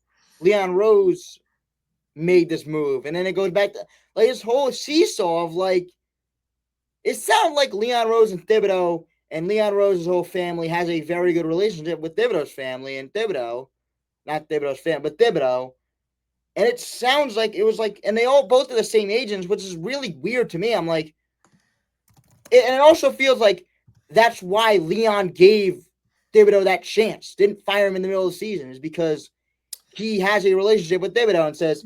A: made this move. And then it goes back to like this whole seesaw of like, it sounds like Leon Rose and Thibodeau and Leon Rose's whole family has a very good relationship with Thibodeau's family and Thibodeau, not Thibodeau's family, but Thibodeau. And it sounds like it was like, and they both are the same agents, which is really weird to me. I'm like, and it also feels like that's why Leon gave Thibodeau that chance, didn't fire him in the middle of the season, is because he has a relationship with Thibodeau and says,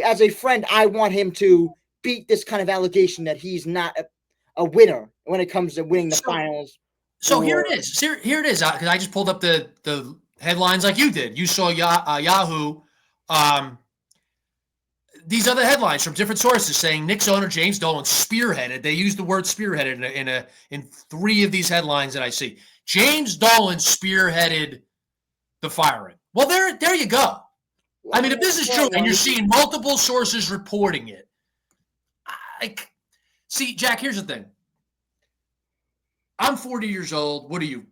A: as a friend, I want him to beat this kind of allegation that he's not a winner when it comes to winning the finals.
B: So here it is. Here it is. Because I just pulled up the headlines like you did. You saw Yahoo. These other headlines from different sources saying Knicks owner James Dolan spearheaded. They used the word spearheaded in three of these headlines that I see. James Dolan spearheaded the firing. Well, there you go. I mean, if this is true and you're seeing multiple sources reporting it, see, Jack, here's the thing. I'm 40 years old. What are you,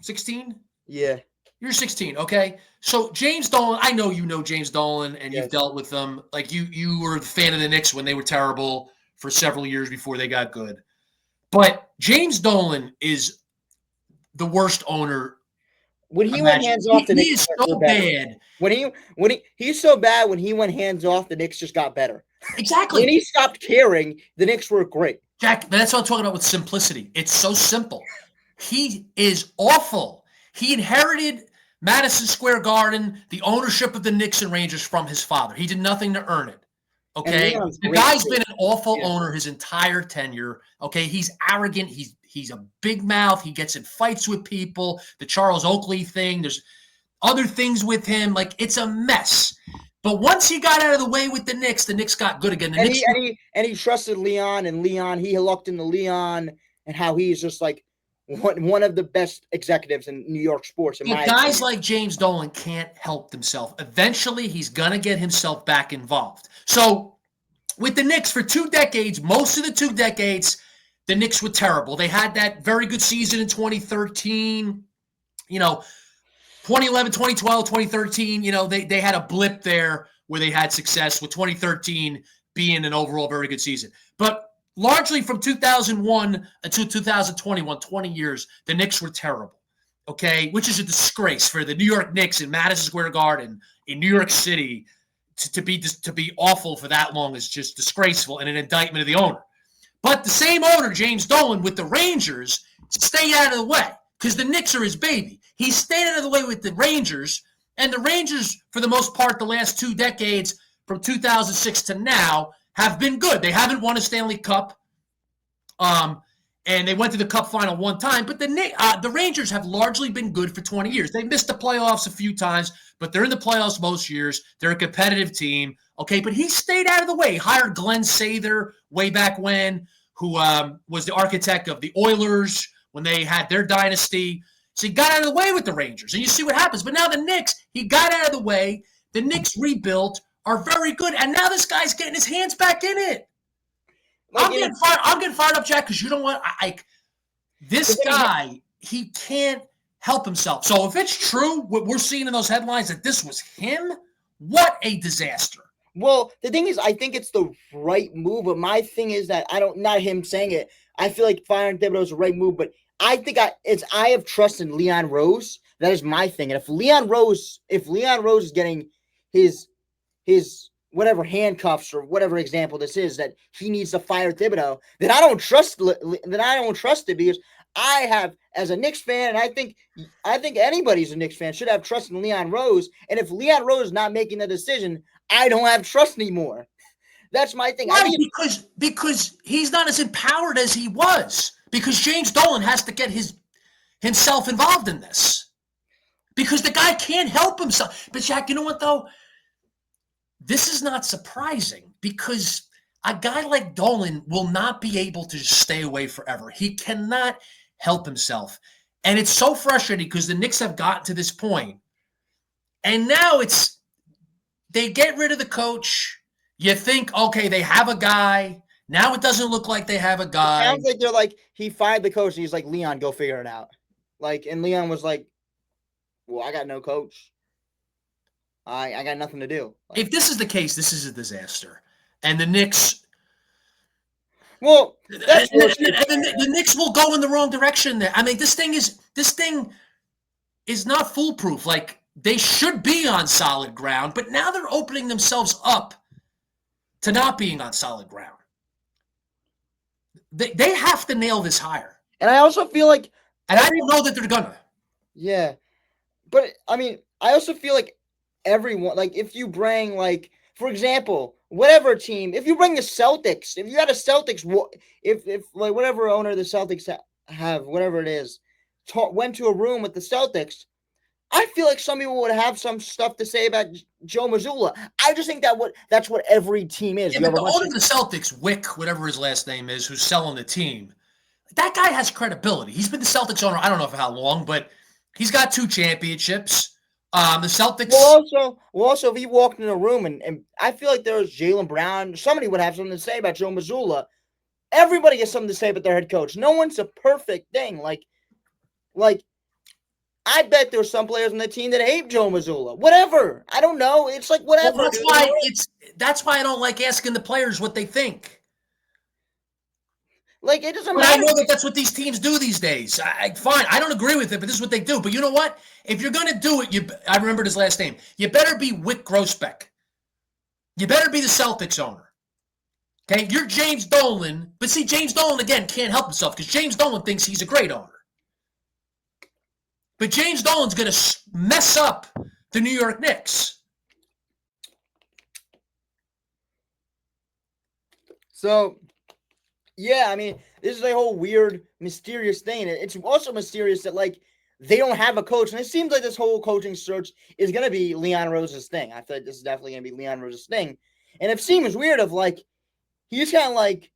B: 16?
A: Yeah.
B: You're 16, okay? So James Dolan, I know you know James Dolan and you've
A: Yes.
B: dealt with them. Like you were a fan of the Knicks when they were terrible for several years before they got good. But James Dolan is the worst owner
A: When he went
B: imaginable.
A: hands
B: He,
A: off, the
B: he
A: Knicks
B: is
A: were
B: so
A: better.
B: bad.
A: He's so bad when he went hands off, the Knicks just got better.
B: Exactly.
A: When he stopped caring, the Knicks were great.
B: Jack, that's what I'm talking about with simplicity. It's so simple. He is awful. He inherited Madison Square Garden, the ownership of the Knicks and Rangers from his father. He did nothing to earn it.
A: And
B: Okay.
A: Leon's
B: The
A: great
B: guy's
A: too.
B: been an awful
A: Yeah.
B: owner his entire tenure. Okay. He's arrogant. He's a big mouth. He gets in fights with people. The Charles Oakley thing. There's other things with him. Like, it's a mess. But once he got out of the way with the Knicks got good again.
A: And he trusted Leon, and Leon, he looked into Leon and how he's just like one of the best executives in New York sports. In my
B: guys
A: opinion.
B: like James Dolan can't help themselves. Eventually, he's going to get himself back involved. So, with the Knicks for 2 decades, most of the 2 decades, the Knicks were terrible. They had that very good season in 2013, 2011, 2012, 2013, they had a blip there where they had success, with 2013 being an overall very good season. But largely from 2001 until 2021, 20 years, the Knicks were terrible, okay? Which is a disgrace for the New York Knicks in Madison Square Garden in New York City. To be awful for that long is just disgraceful and an indictment of the owner. But the same owner, James Dolan, with the Rangers, stayed out of the way because the Knicks are his baby. He stayed out of the way with the Rangers, and the Rangers, for the most part, the last 2 decades, from 2006 to now, have been good. They haven't won a Stanley Cup, and they went to the Cup final one time. But the Rangers have largely been good for 20 years. They missed the playoffs a few times, but they're in the playoffs most years. They're a competitive team. Okay, but he stayed out of the way. He hired Glenn Sather way back when, who was the architect of the Oilers when they had their dynasty. So he got out of the way with the Rangers, and you see what happens. But now the Knicks, he got out of the way. The Knicks rebuilt, are very good, and now this guy's getting his hands back in it. Like, I'm getting fired up, Jack, because you know what? This guy, he can't help himself. So if it's true, what we're seeing in those headlines, that this was him, what a disaster.
A: Well, the thing is, I think it's the right move, but my thing is that not him saying it. I feel like firing Thibodeau is the right move, but I think I have trust in Leon Rose. That is my thing. And if Leon Rose is getting his whatever handcuffs or whatever example this is, that he needs to fire Thibodeau, then I don't trust it, because I have, as a Knicks fan, and I think anybody's a Knicks fan should have trust in Leon Rose. And if Leon Rose is not making the decision, I don't have trust anymore. That's my thing.
B: Right, because he's not as empowered as he was. Because James Dolan has to get himself involved in this. Because the guy can't help himself. But Jack, you know what though? This is not surprising, because a guy like Dolan will not be able to just stay away forever. He cannot help himself. And it's so frustrating because the Knicks have gotten to this point. And now they get rid of the coach. You think, okay, they have a guy. Now it doesn't look like they have a guy.
A: It sounds like they're like, he fired the coach and he's like, Leon, go figure it out. Like, and Leon was like, well, I got no coach. I got nothing to do.
B: Like, if this is the case, this is a disaster. And the Knicks,
A: well,
B: the Knicks will go in the wrong direction there. I mean, this thing is not foolproof. Like, they should be on solid ground, but now they're opening themselves up to not being on solid ground. They have to nail this hire.
A: And I also feel like,
B: and I don't know that they're gonna.
A: Yeah, but I mean, I also feel like everyone, like, if you bring, like, for example, whatever team, if you bring the Celtics, if you had a Celtics, if like whatever owner the Celtics have, whatever it is, went to a room with the Celtics, I feel like some people would have some stuff to say about Joe Mazzulla. I just think that's what every team is.
B: Yeah, but the owner of the Celtics, Wick, whatever his last name is, who's selling the team, that guy has credibility. He's been the Celtics owner, I don't know for how long, but he's got 2 championships. The Celtics.
A: Well, also, if he walked in a room and I feel like there was Jaylen Brown, somebody would have something to say about Joe Mazzulla. Everybody has something to say about their head coach. No one's a perfect thing. Like, I bet there's some players on the team that hate Joe Mazzulla. Whatever. I don't know. It's like whatever.
B: Well, that's why I don't like asking the players what they think.
A: Like, it doesn't
B: But I
A: matter.
B: know that that's what these teams do these days. Fine, I don't agree with it, but this is what they do. But you know what? If you're going to do it, I remembered his last name. You better be Wick Grossbeck. You better be the Celtics owner. Okay? You're James Dolan. But see, James Dolan, again, can't help himself because James Dolan thinks he's a great owner. But James Dolan's going to mess up the New York Knicks.
A: So, yeah, I mean, this is a whole weird, mysterious thing. It's also mysterious that, like, they don't have a coach. And it seems like this whole coaching search is going to be Leon Rose's thing. I feel like this is definitely going to be Leon Rose's thing. And it seems weird of, like, he's kind of like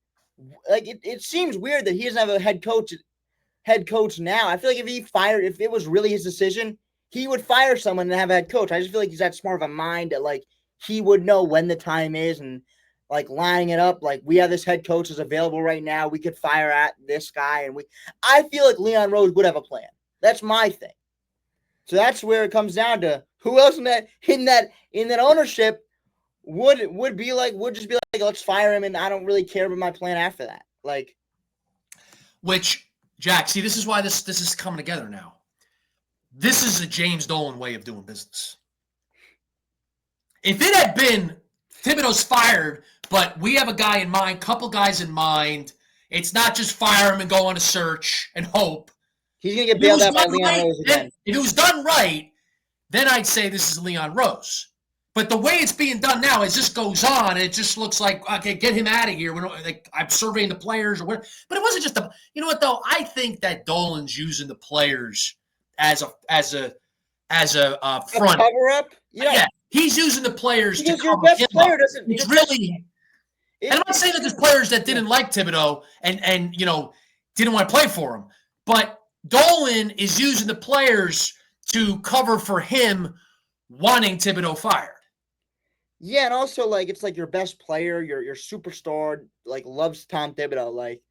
A: it seems weird that he doesn't have a head coach now. I feel like if it was really his decision, he would fire someone and have a head coach. I just feel like he's that smart of a mind that, like, he would know when the time is and, like, lining it up. Like, we have this head coach is available right now. We could fire at this guy. And I feel like Leon Rose would have a plan. That's my thing. So that's where it comes down to who else in that ownership would just be like, let's fire him, and I don't really care about my plan after that. Like,
B: which, Jack, see, this is why this is coming together now. This is a James Dolan way of doing business. If it had been Thibodeau's fired, but we have a guy in mind, couple guys in mind, it's not just fire him and go on a search and hope.
A: He's going to get bailed out by Leon Rose again.
B: If it was done right, then I'd say this is Leon Rose. But the way it's being done now is this goes on, it just looks like, okay, get him out of here. Like, I'm surveying the players or whatever. But it wasn't just you know what though? I think that Dolan's using the players as a front
A: cover up.
B: Yeah, he's using the players
A: because
B: to
A: your best player doesn't.
B: It's really. And I'm not saying that there's players that didn't like Thibodeau and didn't want to play for him, but Dolan is using the players to cover for him wanting Thibodeau fired.
A: Yeah, and also, like, it's like your best player, your superstar, like, loves Tom Thibodeau. Like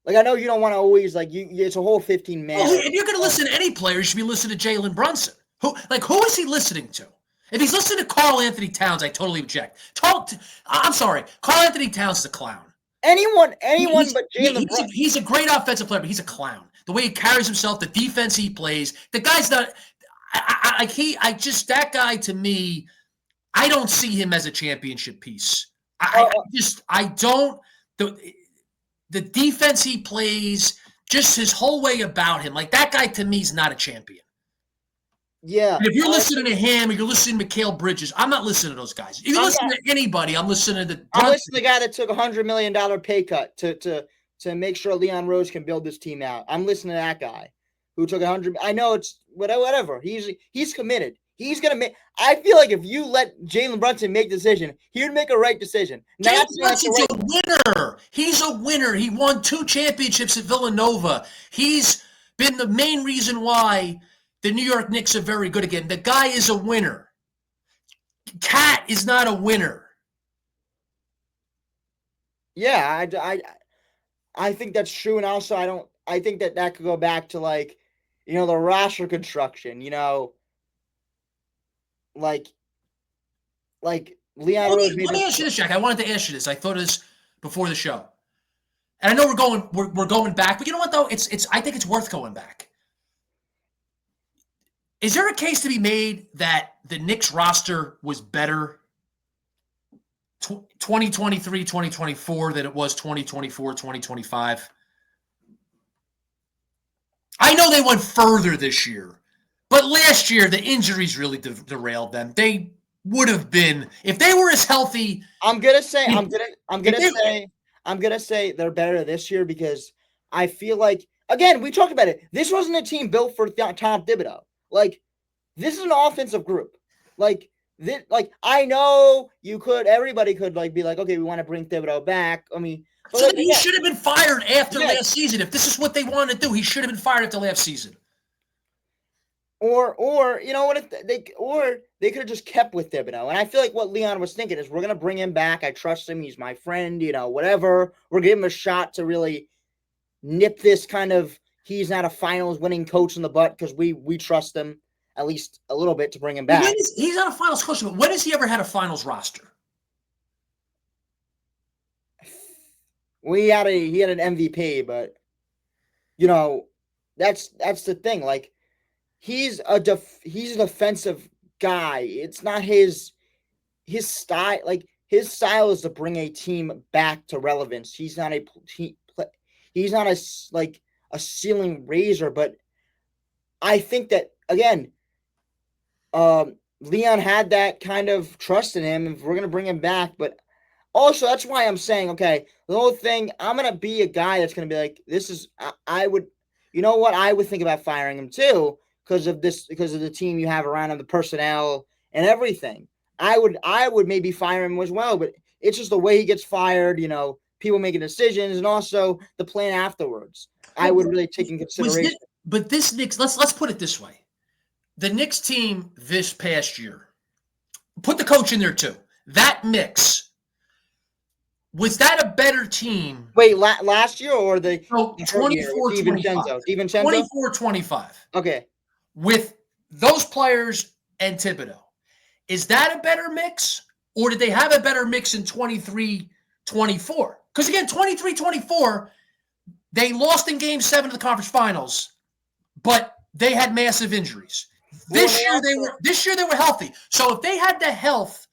A: I know you don't want to always, like, it's a whole 15 man.
B: Well, if you're going to listen to any player, you should be listening to Jalen Brunson. Who is he listening to? If he's listening to Karl Anthony Towns, I totally object. I'm sorry. Karl Anthony Towns is a clown.
A: Anyone but Jalen Brunson.
B: He's a great offensive player, but he's a clown. The way he carries himself, the defense he plays, the guy's not. That guy to me, I don't see him as a championship piece. I don't. The defense he plays, just his whole way about him, like that guy to me is not a champion.
A: Yeah.
B: And if you're listening to him or you're listening to Mikal Bridges, I'm not listening to those guys. If you listen to anybody, I'm listening to
A: I'm listening to the guy that took $100 million pay cut to make sure Leon Rose can build this team out. I'm listening to that guy who took 100. I know it's whatever. He's committed. He's gonna make. I feel like if you let Jalen Brunson make the decision, he would make a right decision.
B: Jalen Brunson's a winner. He's a winner. He won 2 championships at Villanova. He's been the main reason why the New York Knicks are very good again. The guy is a winner. Cat is not a winner.
A: Yeah, I think that's true, and also I think that could go back to, like, the roster construction, like Leon Rose.
B: Let me ask you this, Jack. I wanted to ask you this. I thought of this before the show, and I know we're going back, but you know what though? I think it's worth going back. Is there a case to be made that the Knicks roster was better 2023, 2024 than it was 2024, 2025? I know they went further this year, but last year the injuries really derailed them. They would have been, if they were as healthy.
A: I'm gonna say they're better this year because I feel like, again, we talked about it. This wasn't a team built for Tom Thibodeau. Like, this is an offensive group. Like, I know everybody could, like, be like, okay, we want to bring Thibodeau back. I mean,
B: so he should have been fired after last season. If this is what they want to do, he should have been fired after last season.
A: Or you know what? They could have just kept with Thibodeau. And I feel like what Leon was thinking is, we're gonna bring him back. I trust him. He's my friend. Whatever. We're giving him a shot to really nip this kind of he's not a finals winning coach in the butt because we trust him at least a little bit to bring him
B: When
A: back.
B: he's not a finals coach, but when has he ever had a finals roster?
A: He had an MVP, but that's the thing. Like he's a defensive guy. It's not his style. Like his style is to bring a team back to relevance. He's not he's not a ceiling raiser, but I think that again, Leon had that kind of trust in him, and we're gonna bring him back. But also, that's why I'm saying, okay, the whole thing, I'm gonna be a guy that's gonna be like, this is, I would, you know what, I would think about firing him too because of the team you have around him, the personnel and everything. I would maybe fire him as well, but it's just the way he gets fired. People making decisions, and also the plan afterwards. I would really take in consideration.
B: But this Knicks, let's put it this way: the Knicks team this past year, put the coach in there too. That Knicks, was that a better team?
A: Wait, last year or the
B: 24-25?
A: DiVincenzo?
B: 24-25.
A: Okay.
B: With those players and Thibodeau, is that a better mix? Or did they have a better mix in 23-24? Because again, 23-24, they lost in Game 7 of the conference finals, but they had massive injuries. This year they were healthy. So if they had the health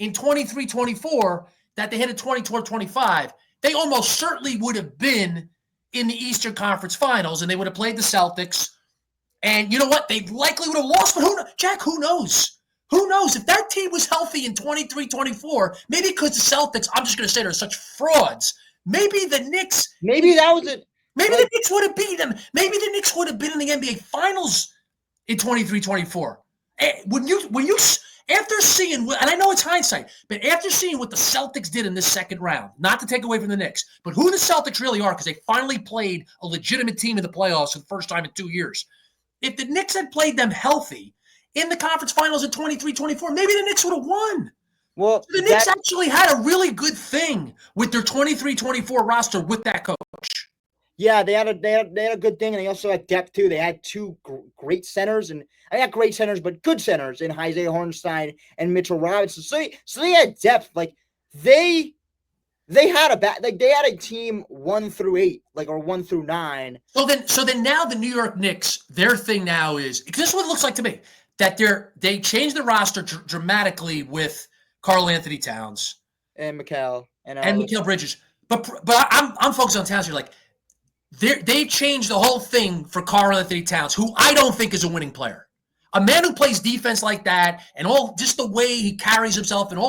B: in 23-24 that they had in 24-25, they almost certainly would have been in the Eastern Conference Finals, and they would have played the Celtics. And you know what? They likely would have lost, but who knows? Who knows? If that team was healthy in 23-24, maybe because the Celtics, I'm just going to say they're such frauds, maybe the Knicks.
A: Maybe that was it.
B: Maybe the Knicks would have beaten them. Maybe the Knicks would have been in the NBA Finals in 23-24. When you after seeing, and I know it's hindsight, but after seeing what the Celtics did in this second round, not to take away from the Knicks, but who the Celtics really are, because they finally played a legitimate team in the playoffs for the first time in 2 years. If the Knicks had played them healthy in the conference finals in 23-24, maybe the Knicks would have won.
A: Well,
B: the Knicks actually had a really good thing with their 23-24 roster with that coach.
A: Yeah, they had a good thing, and they also had depth too. They had two great centers, and not great centers, but good centers in Isaiah Hartenstein and Mitchell Robinson. So they had depth. Like they had they had a team 1 through 8, or 1 through 9.
B: So then now the New York Knicks, their thing now is, because this is what it looks like to me, that they changed the roster dramatically with Karl-Anthony Towns
A: and Mikal
B: Bridges. But I'm focused on Towns here. Like they changed the whole thing for Karl-Anthony Towns, who I don't think is a winning player. A man who plays defense like that, and just the way he carries himself, and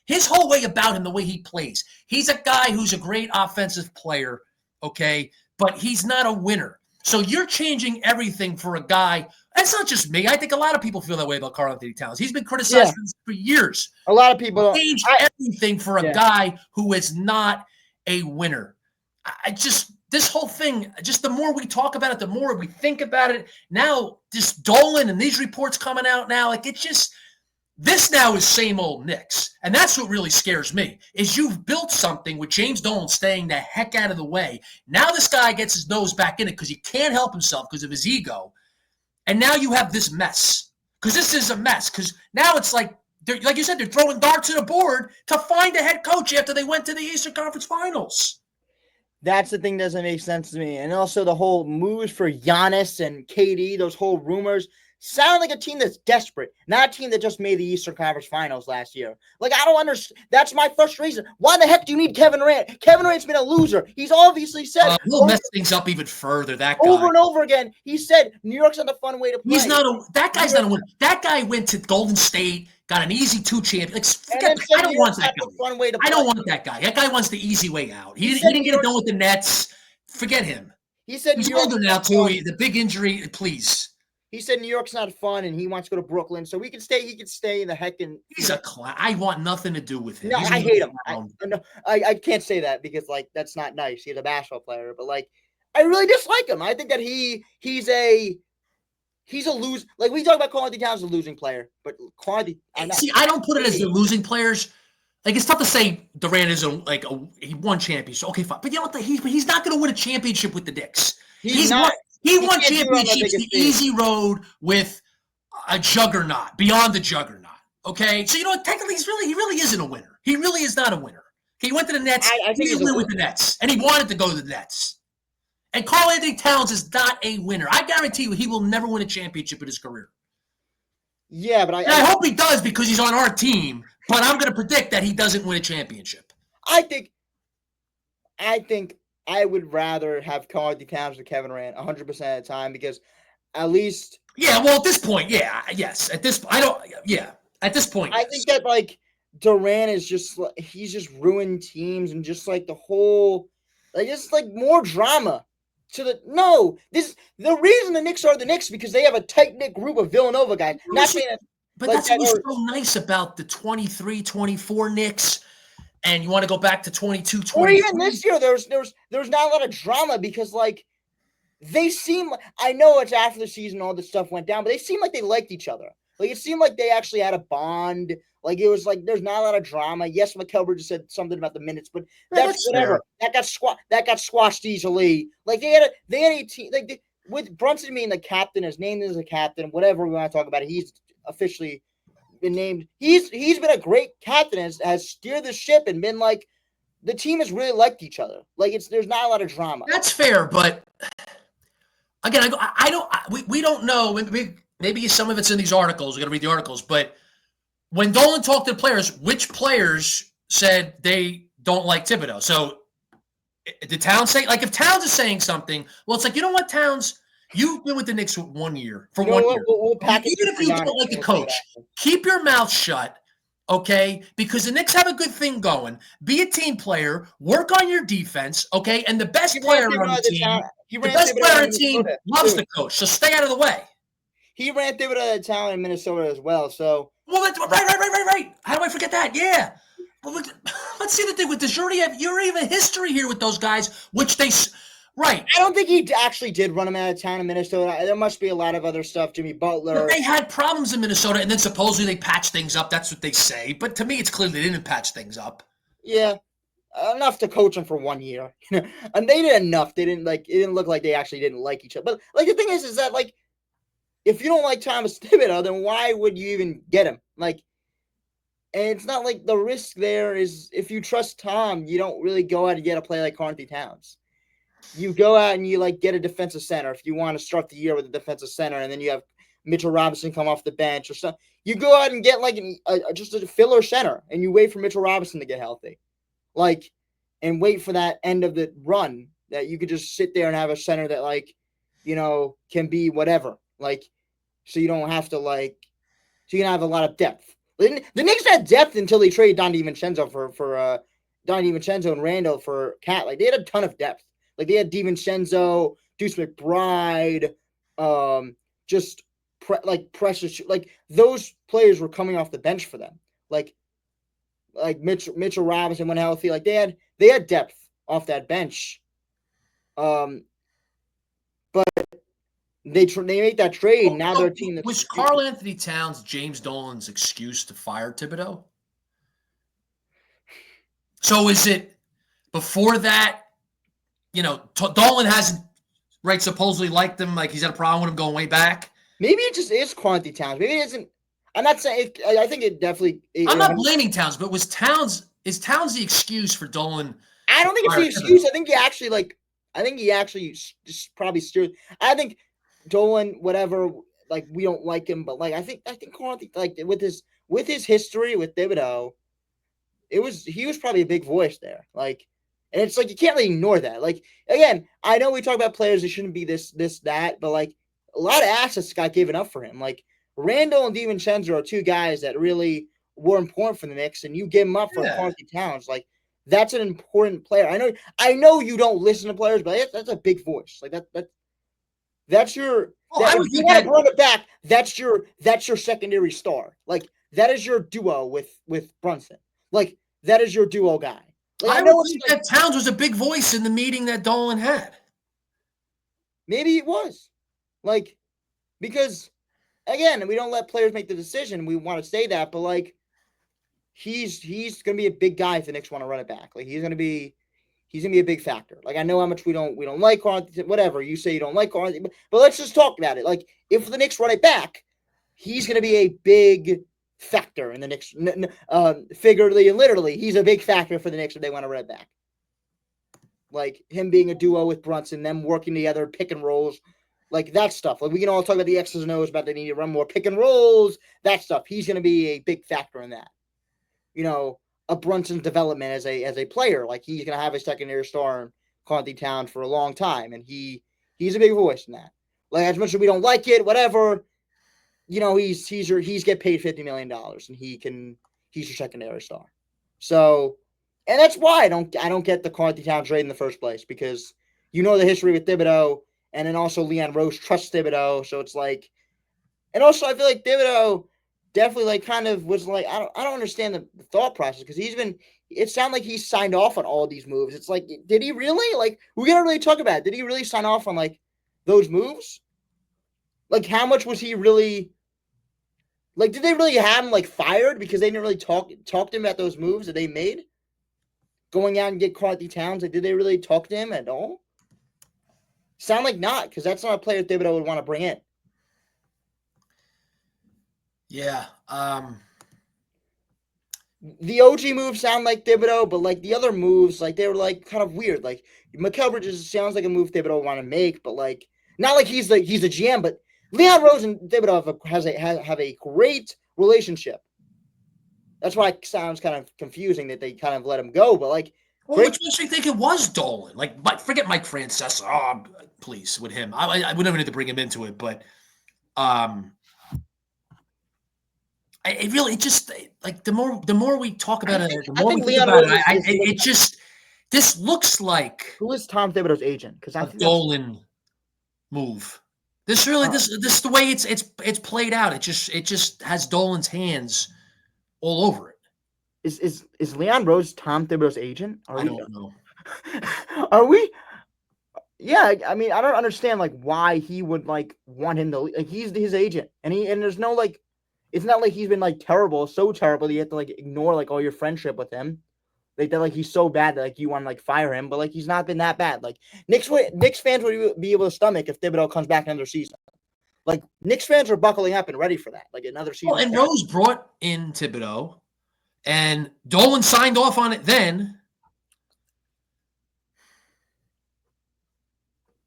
B: his whole way about him, the way he plays. He's a guy who's a great offensive player, okay, but he's not a winner. So you're changing everything for a guy. That's not just me. I think a lot of people feel that way about Karl-Anthony Towns. He's been criticized for years.
A: A lot of people
B: changed everything for a guy who is not a winner. This whole thing, just the more we talk about it, the more we think about it. Now, this Dolan and these reports coming out now, this now is same old Knicks. And that's what really scares me, is you've built something with James Dolan staying the heck out of the way. Now this guy gets his nose back in it because he can't help himself because of his ego. And now you have this mess. Because this is a mess. Because now it's like you said, they're throwing darts at a board to find a head coach after they went to the Eastern Conference Finals.
A: That's the thing that doesn't make sense to me. And also the whole moves for Giannis and KD, those whole rumors, sound like a team that's desperate, not a team that just made the Eastern Conference Finals last year. I don't understand. That's my frustration. Why the heck do you need Kevin Durant? Kevin Durant's been a loser. He's obviously said
B: he'll mess things up even further. That guy.
A: Over and over again, he said New York's not a fun way to play.
B: That guy's not a winner. That guy went to Golden State, got an easy 2 champions. I don't want that guy. I don't want that guy. That guy wants the easy way out. He didn't get it done with the Nets. Forget him.
A: He said
B: he's older now too. The big injury, please.
A: He said New York's not fun, and he wants to go to Brooklyn, so he can stay in the heck. And
B: he's a clown. I want nothing to do with him.
A: No, I hate him. I can't say that because that's not nice. He's a basketball player, but I really dislike him. I think that he's a loser. We talk about Karl-Anthony Towns as a losing player, but
B: I don't put it as the losing players. It's tough to say Durant is he won championship. Okay, fine, but you know what? He's not going to win a championship with the Knicks.
A: He's not.
B: He won
A: can't do it on the
B: championships
A: biggest
B: the
A: stage.
B: easy road with a juggernaut, beyond the juggernaut. Okay, so technically he really isn't a winner. He really is not a winner. Okay, he went to the Nets.
A: I think
B: He didn't win with the Nets, and he wanted to go to the Nets. And Karl-Anthony Towns is not a winner. I guarantee you, he will never win a championship in his career.
A: Yeah, but
B: I hope he does because he's on our team. But I'm going to predict that he doesn't win a championship.
A: I think I would rather have Karl-Anthony Towns than Kevin Durant 100% of the time because at least.
B: Yeah, well, at this point, yes. At this, I don't. Yeah, at this point,
A: I think that like Durant is he's just ruined teams and just like the whole it's like more drama. The reason the Knicks are the Knicks because they have a tight knit group of Villanova guys. Not saying that,
B: but that's what's so nice about the 23, 24 Knicks. And you want to go back to 22, 23.
A: Or even this year, there's not a lot of drama because like they seem. I know it's after the season, all this stuff went down, but they seem like they liked each other. Like it seemed like they actually had a bond. Like it was like there's not a lot of drama. Yes, McKelver just said something about the minutes, but that's whatever. Fair. That got squashed easily. Like they had a team with Brunson being the captain, his name is a captain. Whatever we want to talk about it, he's officially been named. He's been a great captain, has steered the ship and been like the team has really liked each other. Like there's not a lot of drama.
B: That's fair, but again, we don't know. Maybe some of it's in these articles. We got to read the articles. But when Dolan talked to the players, which players said they don't like Thibodeau? So did Towns say, like, if Towns is saying something, well, it's like, you know what, Towns? You've been with the Knicks for 1 year. Even if you don't like the coach, keep your mouth shut, okay? Because the Knicks have a good thing going. Be a team player. Work on your defense, okay? And the best player on the team loves the coach. So stay out of the way.
A: He ran Thibodeau to town in Minnesota as well. So
B: that's right. How do I forget that? Yeah. Well, let's see the thing with this. You already have a history here with those guys, which they right.
A: I don't think he actually did run him out of town in Minnesota. There must be a lot of other stuff. Jimmy Butler.
B: But they had problems in Minnesota, and then supposedly they patched things up. That's what they say. But to me, it's clear they didn't patch things up.
A: Yeah. Enough to coach him for 1 year. And they did enough. They didn't it didn't look like they actually didn't like each other. But like the thing is that like if you don't like Thomas Thibodeau, then why would you even get him? Like, and it's not like the risk there is if you trust Tom, you don't really go out and get a player like Karl-Anthony Towns. You go out and you like get a defensive center if you want to start the year with a defensive center, and then you have Mitchell Robinson come off the bench or something. You go out and get like just a filler center, and you wait for Mitchell Robinson to get healthy, like, and wait for that end of the run that you could just sit there and have a center that like, can be whatever. Like, so you don't have to so you can have a lot of depth. The Knicks had depth until they traded Don DiVincenzo for Don DiVincenzo and Randall for Cat. Like they had a ton of depth. Like they had DiVincenzo, Deuce McBride, Precious. Like those players were coming off the bench for them. Like Mitchell Robinson when healthy. Like they had depth off that bench. But they made that trade. Now they're a team that's.
B: Was Karl-Anthony Towns James Dolan's excuse to fire Thibodeau? So is it before that? Dolan hasn't supposedly liked him. Like he's had a problem with him going way back.
A: Maybe it just is Karl-Anthony Towns. Maybe it isn't. I'm not saying. I think it definitely.
B: I'm not blaming Towns, but is Towns the excuse for Dolan?
A: I don't think it's the excuse. I think he actually just probably steered. I think Dolan, whatever, like we don't like him, but like I think Karl-Anthony, like with his history with Thibodeau, he was probably a big voice there. Like, and it's like you can't really ignore that. Like again, I know we talk about players that shouldn't be this, that, but like a lot of assets got given up for him. Like Randall and DiVincenzo are two guys that really were important for the Knicks, and you give them up for Karl-Anthony Towns. Like that's an important player. I know you don't listen to players, but that's a big voice. Like that's your. If you want to run it back, that's your secondary star. Like that is your duo with Brunson. Like that is your duo guy. Like,
B: I know that Towns was a big voice in the meeting that Dolan had.
A: Maybe it was, like, because again, we don't let players make the decision. We want to say that, but like, he's gonna be a big guy if the Knicks want to run it back. Like he's gonna be He's gonna be a big factor. Like I know how much we don't like Carl. Whatever you say, you don't like Carl, but let's just talk about it. Like if the Knicks run it back, he's gonna be a big factor in the Knicks. Figuratively and literally, he's a big factor for the Knicks if they want to run it back. Like him being a duo with Brunson, them working together, pick and rolls, like that stuff. Like we can all talk about the X's and O's about they need to run more pick and rolls, that stuff. He's going to be a big factor in that. You know, a Brunson's development as a player. Like he's going to have a secondary star in Carthy Towns for a long time, and he's a big voice in that. Like as much as we don't like it, whatever. You know, he's get paid $50 million, and he's your secondary star. So. And that's why I don't get the Carthy Towns trade in the first place, because you know the history with Thibodeau, and then also Leon Rose trusts Thibodeau, so it's like, and also I feel like Thibodeau definitely like kind of was like I don't understand the thought process, because it sounded like he signed off on all of these moves. It's like, did he really? Like we gotta really talk about it. Did he really sign off on like those moves? Like how much was he really? Like did they really have him like fired because they didn't really talk to him about those moves that they made? Going out and get Carthy Towns, like, did they really talk to him at all? Sound like not, because that's not a player Thibodeau would want to bring in.
B: Yeah.
A: The OG moves sound like Thibodeau, but like the other moves, like they were like kind of weird. Like Mikal Bridges sounds like a move Thibodeau would want to make, but like not like he's a GM, but Leon Rose and Thibodeau have a great relationship. That's why it sounds kind of confusing that they kind of let him go. But like,
B: which makes me think it was Dolan. Like, forget Mike Francesa. Oh, please, with him, I would never need to bring him into it. But, it really just like the more we talk about it, the more we think about it, this looks like
A: who is Tom Thibodeau's agent? Because
B: a Dolan move. This really this the way it's played out. It just has Dolan's hands all over it.
A: Is Leon Rose Tom Thibodeau's agent?
B: I don't know.
A: Are we? Yeah, I mean, I don't understand like why he would like want him to. Like, he's his agent, and there's no like, it's not like he's been like terrible, so terrible that you have to like ignore like all your friendship with him. Like that, like he's so bad that like you want to like fire him, but like he's not been that bad. Like Knicks fans would be able to stomach if Thibodeau comes back another season. Like Knicks fans are buckling up and ready for that. Like another season.
B: Well, and Rose brought in Thibodeau. And Dolan signed off on it then.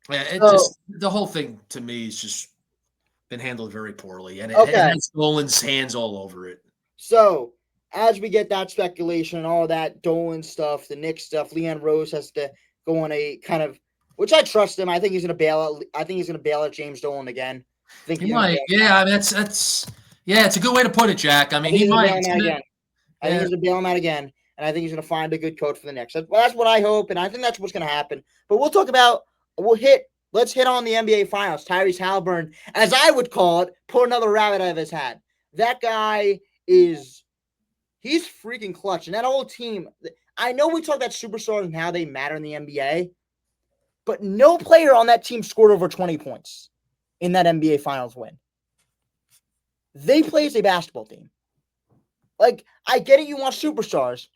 B: Yeah, the whole thing to me has just been handled very poorly, and it has Dolan's hands all over it.
A: So as we get that speculation and all that Dolan stuff, the Knicks stuff, Leon Rose has to go on a kind of, which I trust him. I think he's going to bail out. I think he's going to bail out James Dolan again.
B: I think he might. Yeah, that's it's a good way to put it, Jack. I mean, he might.
A: I think he's going to bail him out again, and I think he's going to find a good coach for the Knicks. That's what I hope, and I think that's what's going to happen. But let's hit on the NBA Finals. Tyrese Halliburton, as I would call it, pull another rabbit out of his hat. That guy he's freaking clutch. And that whole team, I know we talk about superstars and how they matter in the NBA, but no player on that team scored over 20 points in that NBA Finals win. They play as a basketball team. Like, I get it, you want superstars,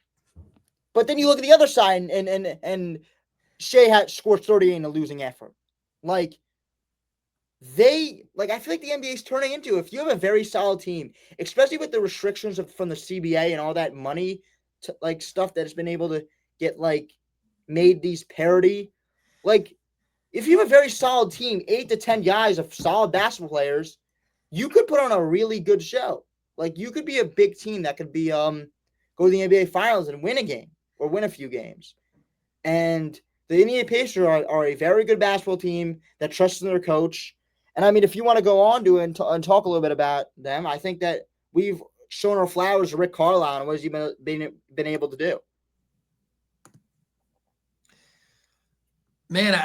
A: but then you look at the other side and Shea had scored 38 in a losing effort. I feel like the NBA is turning into, if you have a very solid team, especially with the restrictions from the CBA and all that money, stuff that has been able to get made these parity. If you have a very solid team, 8 to 10 guys of solid basketball players, you could put on a really good show. You could be a big team that could be go to the NBA Finals and win a game or win a few games. And the Indiana Pacers are a very good basketball team that trusts in their coach. And I mean, if you want to go on to and talk a little bit about them, I think that we've shown our flowers to Rick Carlisle and what has he been able to do.
B: Man,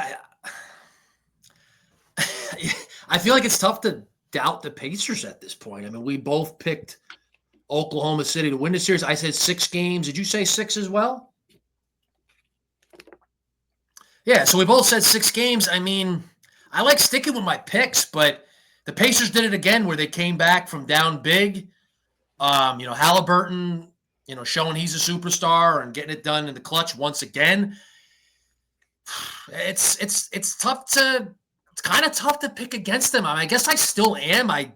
B: I feel like it's tough to doubt the Pacers at this point. I mean, we both picked Oklahoma City to win the series. I said 6 games. Did you say 6 as well? Yeah, so we both said 6 games. I mean, I like sticking with my picks, but the Pacers did it again where they came back from down big. Halliburton, showing he's a superstar and getting it done in the clutch once again. It's tough to it's kind of tough to pick against them. I guess I still am.
A: If
B: I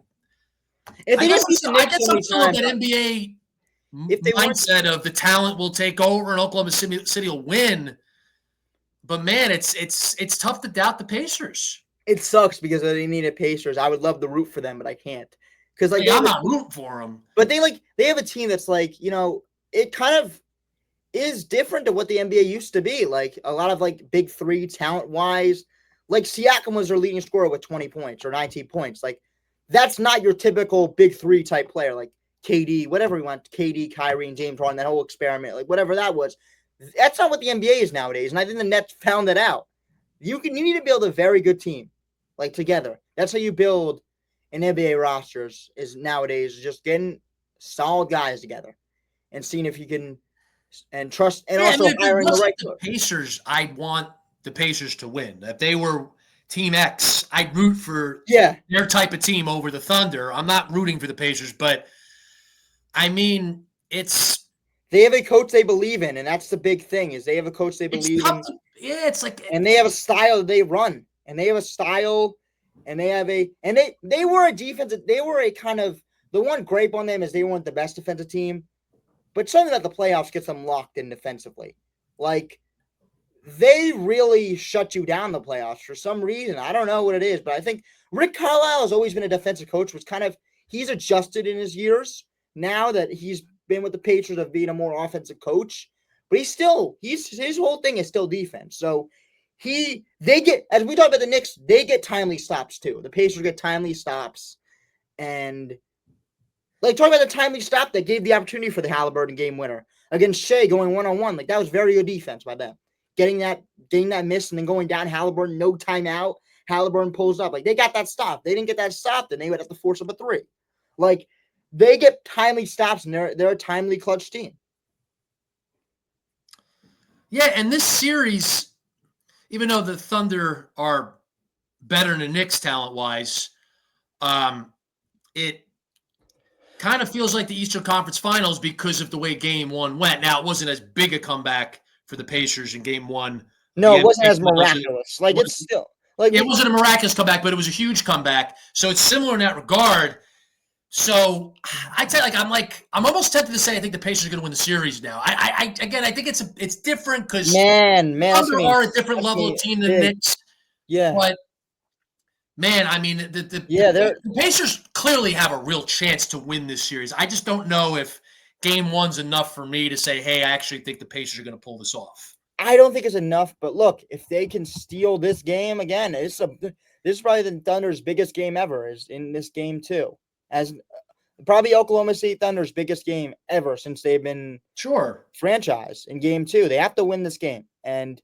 A: they
B: guess
A: didn't beat the Knicks so
B: I'm
A: many
B: still of
A: times,
B: that NBA
A: if they weren't,
B: mindset of the talent will take over and Oklahoma City will win. But man, it's tough to doubt the Pacers.
A: it sucks because they needed Pacers. I would love to root for them, but I can't because like
B: Hey, I'm not rooting for them.
A: but they have a team that's like it kind of is different to what the NBA used to be. Like a lot of like big three talent wise, like Siakam was their leading scorer with 20 points or 19 points. Like that's not your typical big three type player like KD, whatever you want, KD, Kyrie, and James Harden, that whole experiment, like whatever that was. That's not what the NBA is nowadays. And I think the Nets found that out. You need to build a very good team, like together. That's how you build an NBA rosters is nowadays just getting solid guys together and seeing if you can and trust and also
B: if it
A: hiring the
B: wasn't
A: right
B: the
A: coach.
B: Pacers, I'd want the Pacers to win. If they were Team X, I'd root for their type of team over the Thunder. I'm not rooting for the Pacers, but I mean,
A: they have a coach they believe in, and that's the big thing is they have a coach they believe in.
B: It's like
A: and they have a style they run, and they have a style, and they have they were a defensive. They were a kind of the one gripe on them is they weren't the best defensive team, but something about the playoffs gets them locked in defensively. Like they really shut you down the playoffs for some reason. I don't know what it is, but I think Rick Carlisle has always been a defensive coach, which kind of he's adjusted in his years now that he's been with the Patriots of being a more offensive coach. But his whole thing is still defense. So they get, as we talk about the Knicks, they get timely stops too. The Pacers get timely stops. And like talking about the timely stop that gave the opportunity for the Halliburton game winner against Shea going one-on-one. Like that was very good defense by them. Getting that miss and then going down Halliburton, no timeout. Halliburton pulls up. Like they got that stop. They didn't get that stop, then they would have to force up a three. Like they get timely stops and they're a timely clutch team.
B: Yeah, and this series, even though the Thunder are better than the Knicks talent-wise, it kind of feels like the Eastern Conference Finals because of the way Game 1 went. Now, it wasn't as big a comeback for the Pacers in Game 1.
A: No, it wasn't as miraculous. Like it's still like
B: it wasn't a miraculous comeback, but it was a huge comeback. So it's similar in that regard. So I tell you, I'm almost tempted to say I think the Pacers are going to win the series now. I think it's different because Thunder are a different level of team than the Knicks.
A: Yeah,
B: but man, I mean, the Pacers clearly have a real chance to win this series. I just don't know if Game 1's enough for me to say, hey, I actually think the Pacers are going to pull this off.
A: I don't think it's enough, but look, if they can steal this game again, this is probably the Thunder's biggest game ever. Is in this game too, as probably Oklahoma City Thunder's biggest game ever since they've been franchise in Game 2. They have to win this game, and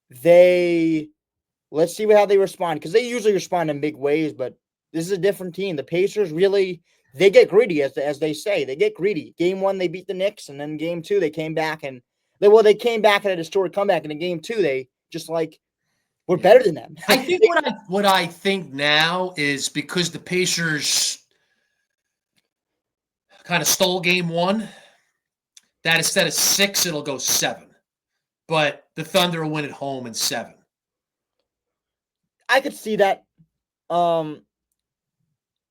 A: let's see how they respond because they usually respond in big ways, but this is a different team. The Pacers really they get greedy as they say. They get greedy. Game 1 they beat the Knicks, and then Game 2 they came back and. They came back at a historic comeback, and in Game 2, they just were better than them.
B: I think what I think now is because the Pacers kind of stole Game 1, that instead of 6, it'll go 7. But the Thunder will win at home in 7.
A: I could see that.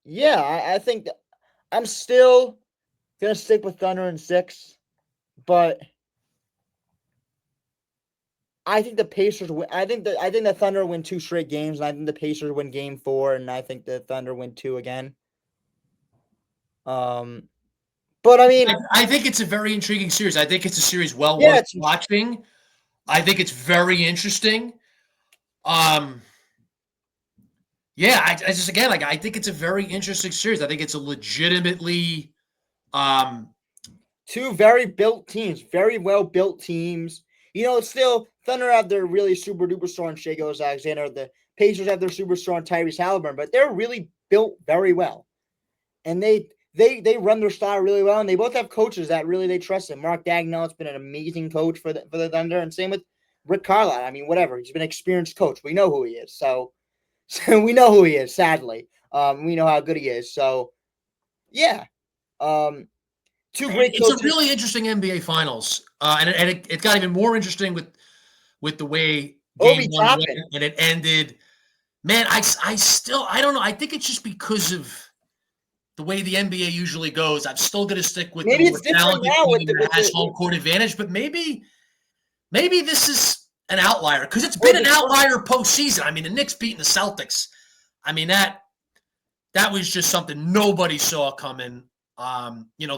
A: Yeah, I think that I'm still gonna stick with Thunder in 6, but. I think the Pacers win. I think the Thunder win 2 straight games, and I think the Pacers win Game 4, and I think the Thunder win 2 again. But I mean,
B: I think it's a very intriguing series. I think it's a series worth watching. I think it's very interesting. Yeah, I just again I think it's a very interesting series. I think it's a legitimately
A: 2 very built teams, very well built teams. It's still Thunder have their really super duper star in Shai Gilgeous-Alexander. The Pacers have their superstar in Tyrese Halliburton, but they're really built very well, and they run their style really well. And they both have coaches that really they trust in. Mark Dagnall has been an amazing coach for the Thunder, and same with Rick Carlisle. I mean, whatever, he's been an experienced coach. We know who he is, so we know who he is. Sadly, we know how good he is. So, yeah. 2 great coaches.
B: It's a really interesting NBA Finals, and it got even more interesting with the way game
A: Obi
B: 1 went,
A: Toppin.
B: and it ended. Man, I don't know. I think it's just because of the way the NBA usually goes. I'm still going to stick with the
A: Maybe
B: more
A: it's different
B: talented
A: now with
B: team that has home court advantage, but maybe this is an outlier because it's been an outlier postseason. I mean, the Knicks beating the Celtics. I mean, that was just something nobody saw coming.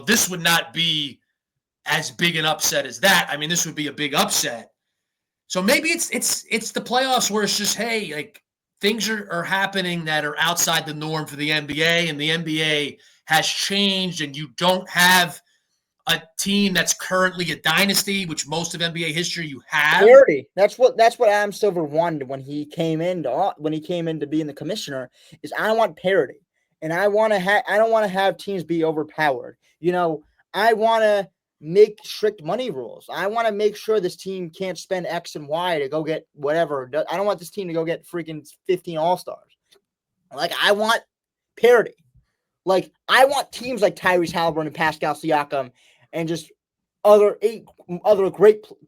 B: This would not be as big an upset as that. I mean, this would be a big upset. So maybe it's the playoffs where it's just, hey, like things are happening that are outside the norm for the NBA, and the NBA has changed, and you don't have a team that's currently a dynasty, which most of NBA history you have.
A: Parity. That's what Adam Silver wanted when he came in to being the commissioner. Is I want parity, and I don't want to have teams be overpowered. I want to make strict money rules. I want to make sure this team can't spend X and Y to go get whatever. I don't want this team to go get freaking 15 All-Stars. Like, I want parity. Like, I want teams like Tyrese Halliburton and Pascal Siakam and just other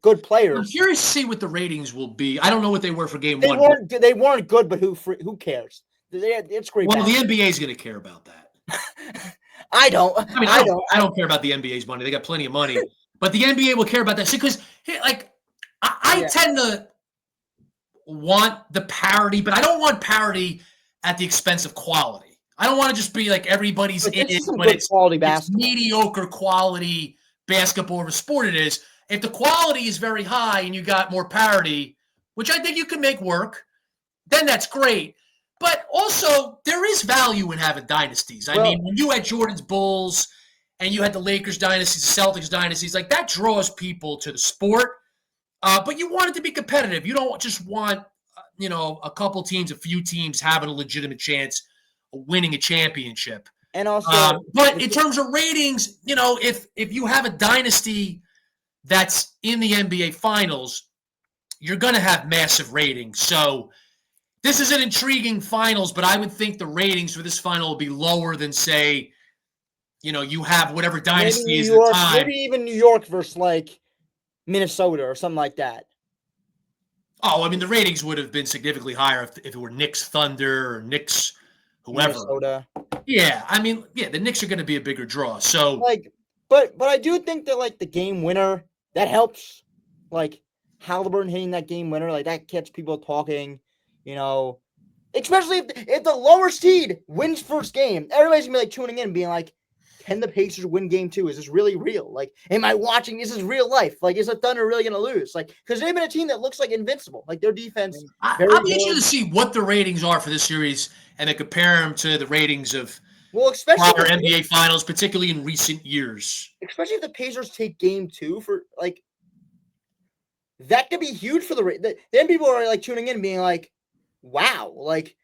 A: good players.
B: I'm curious to see what the ratings will be. I don't know what they were for game 1.
A: They weren't good, but who cares? It's great.
B: Well, the NBA is going to care about that.
A: I don't.
B: I don't care about the NBA's money. They got plenty of money. But the NBA will care about that. Because, like, I tend to want the parity, but I don't want parity at the expense of quality. I don't want to just be like everybody's in it, but it's mediocre quality basketball or sport it is. If the quality is very high and you got more parity, which I think you can make work, then that's great. But also, there is value in having dynasties. I mean, when you had Jordan's Bulls and you had the Lakers dynasties, the Celtics dynasties, like that draws people to the sport. But you want it to be competitive. You don't just want, a couple teams, a few teams having a legitimate chance of winning a championship.
A: And also,
B: but in terms of ratings, if you have a dynasty that's in the NBA Finals, you're going to have massive ratings. So this is an intriguing finals, but I would think the ratings for this final will be lower than, say, you have whatever dynasty is at the time.
A: Maybe even New York versus like Minnesota or something like that.
B: Oh, I mean, the ratings would have been significantly higher if it were Knicks Thunder or Knicks whoever.
A: Minnesota.
B: Yeah, I mean, the Knicks are going to be a bigger draw. So,
A: but I do think that like the game winner that helps, like Halliburton hitting that game winner, like that gets people talking. Especially if the lower seed wins first game, everybody's gonna be like tuning in and being like, can the Pacers win game 2? Is this really real? Like, am I watching? This is real life. Like, is the Thunder really gonna lose? Like, because they've been a team that looks like invincible. Like their defense.
B: I'll be interested to see what the ratings are for this series and then compare them to the ratings of prior NBA Finals, particularly in recent years.
A: Especially if the Pacers take game 2 for like, that could be huge for then people are like tuning in and being like, wow, like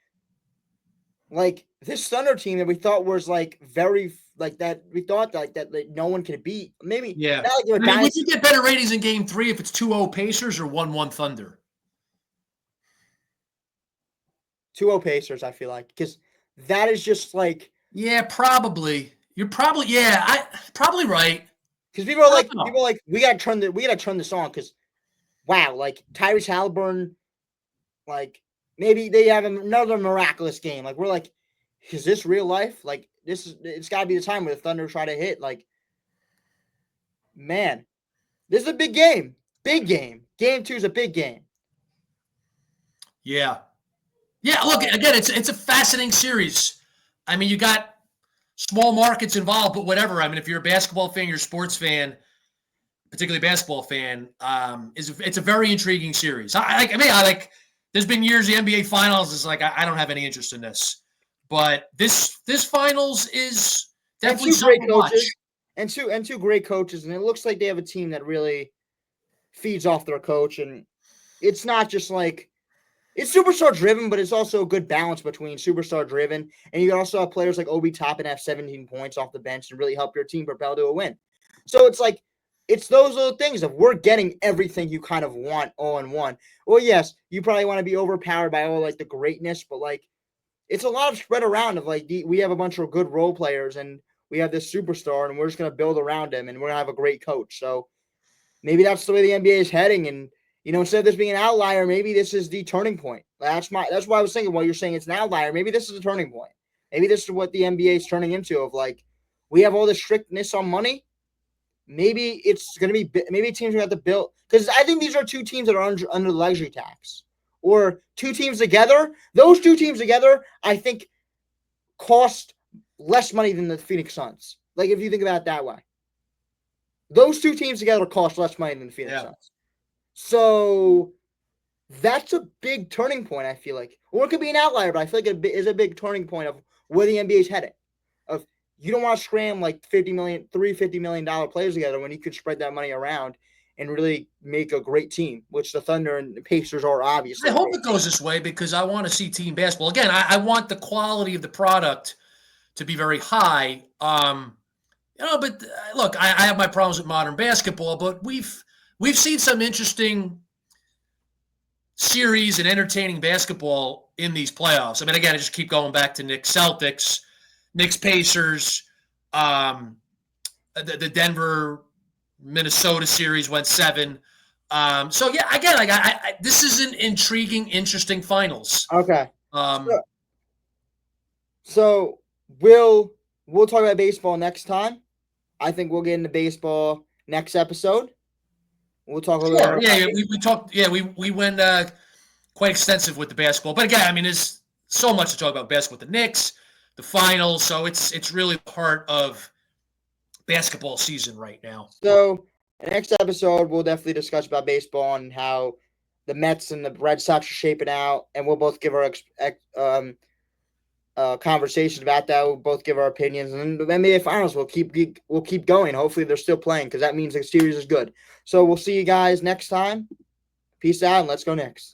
A: this Thunder team that we thought was like very like that we thought that no one could beat. Maybe
B: would you get better ratings in game 3 if it's 2-0 Pacers or 1-1 Thunder?
A: 2-0 Pacers, I feel like, because that is just like
B: probably. You're probably probably right.
A: Because people are like we gotta turn this on because wow, like Tyrese Halliburton, like maybe they have another miraculous game. Like we're like, is this real life? Like it's got to be the time where the Thunder try to hit. Like, man, this is a big game. Big game. Game 2 is a big game.
B: Yeah. Look, again, it's a fascinating series. I mean, you got small markets involved, but whatever. I mean, if you're a basketball fan, you're a sports fan, particularly a basketball fan, it's a very intriguing series. There's been years the NBA Finals is like I don't have any interest in this, but this Finals is definitely something to watch.
A: And two great coaches, and it looks like they have a team that really feeds off their coach, and it's not just like it's superstar driven, but it's also a good balance between superstar driven, and you also have players like Obi Toppin have 17 points off the bench and really help your team propel to a win. So it's like. It's those little things of we're getting everything you kind of want all in one. Well, yes, you probably want to be overpowered by all like the greatness, but like it's a lot of spread around of like we have a bunch of good role players and we have this superstar and we're just going to build around him and we're going to have a great coach. So maybe that's the way the NBA is heading. And, instead of this being an outlier, maybe this is the turning point. That's why I was thinking while you're saying it's an outlier, maybe this is a turning point. Maybe this is what the NBA is turning into of like, we have all this strictness on money. Maybe it's going to be, maybe teams are going to have to build, because I think these are two teams that are under the luxury tax. Or two teams together. Those two teams together, I think, cost less money than the Phoenix Suns. Like, if you think about it that way. Those two teams together cost less money than the Phoenix Suns. So that's a big turning point, I feel like. Or it could be an outlier, but I feel like it is a big turning point of where the NBA is headed. Of you don't want to scram like $50 million players together when you could spread that money around and really make a great team, which the Thunder and the Pacers are obviously.
B: I hope it goes this way because I want to see team basketball. Again, I want the quality of the product to be very high. But look, I have my problems with modern basketball, but we've seen some interesting series and entertaining basketball in these playoffs. I mean, again, I just keep going back to Knicks Celtics, Knicks Pacers, the Denver Minnesota series went 7. So yeah, again, like this is an intriguing, interesting finals.
A: Okay. So we'll talk about baseball next time. I think we'll get into baseball next episode. We'll talk a little.
B: Yeah, we talked. Yeah, we went quite extensive with the basketball, but again, I mean, there's so much to talk about basketball with the Knicks, the finals. So it's really part of basketball season right now.
A: So the next episode, we'll definitely discuss about baseball and how the Mets and the Red Sox are shaping out, and we'll both give our conversation about that. We'll both give our opinions, and then the NBA Finals we'll keep going. Hopefully, they're still playing because that means the series is good. So we'll see you guys next time. Peace out, and let's go Knicks.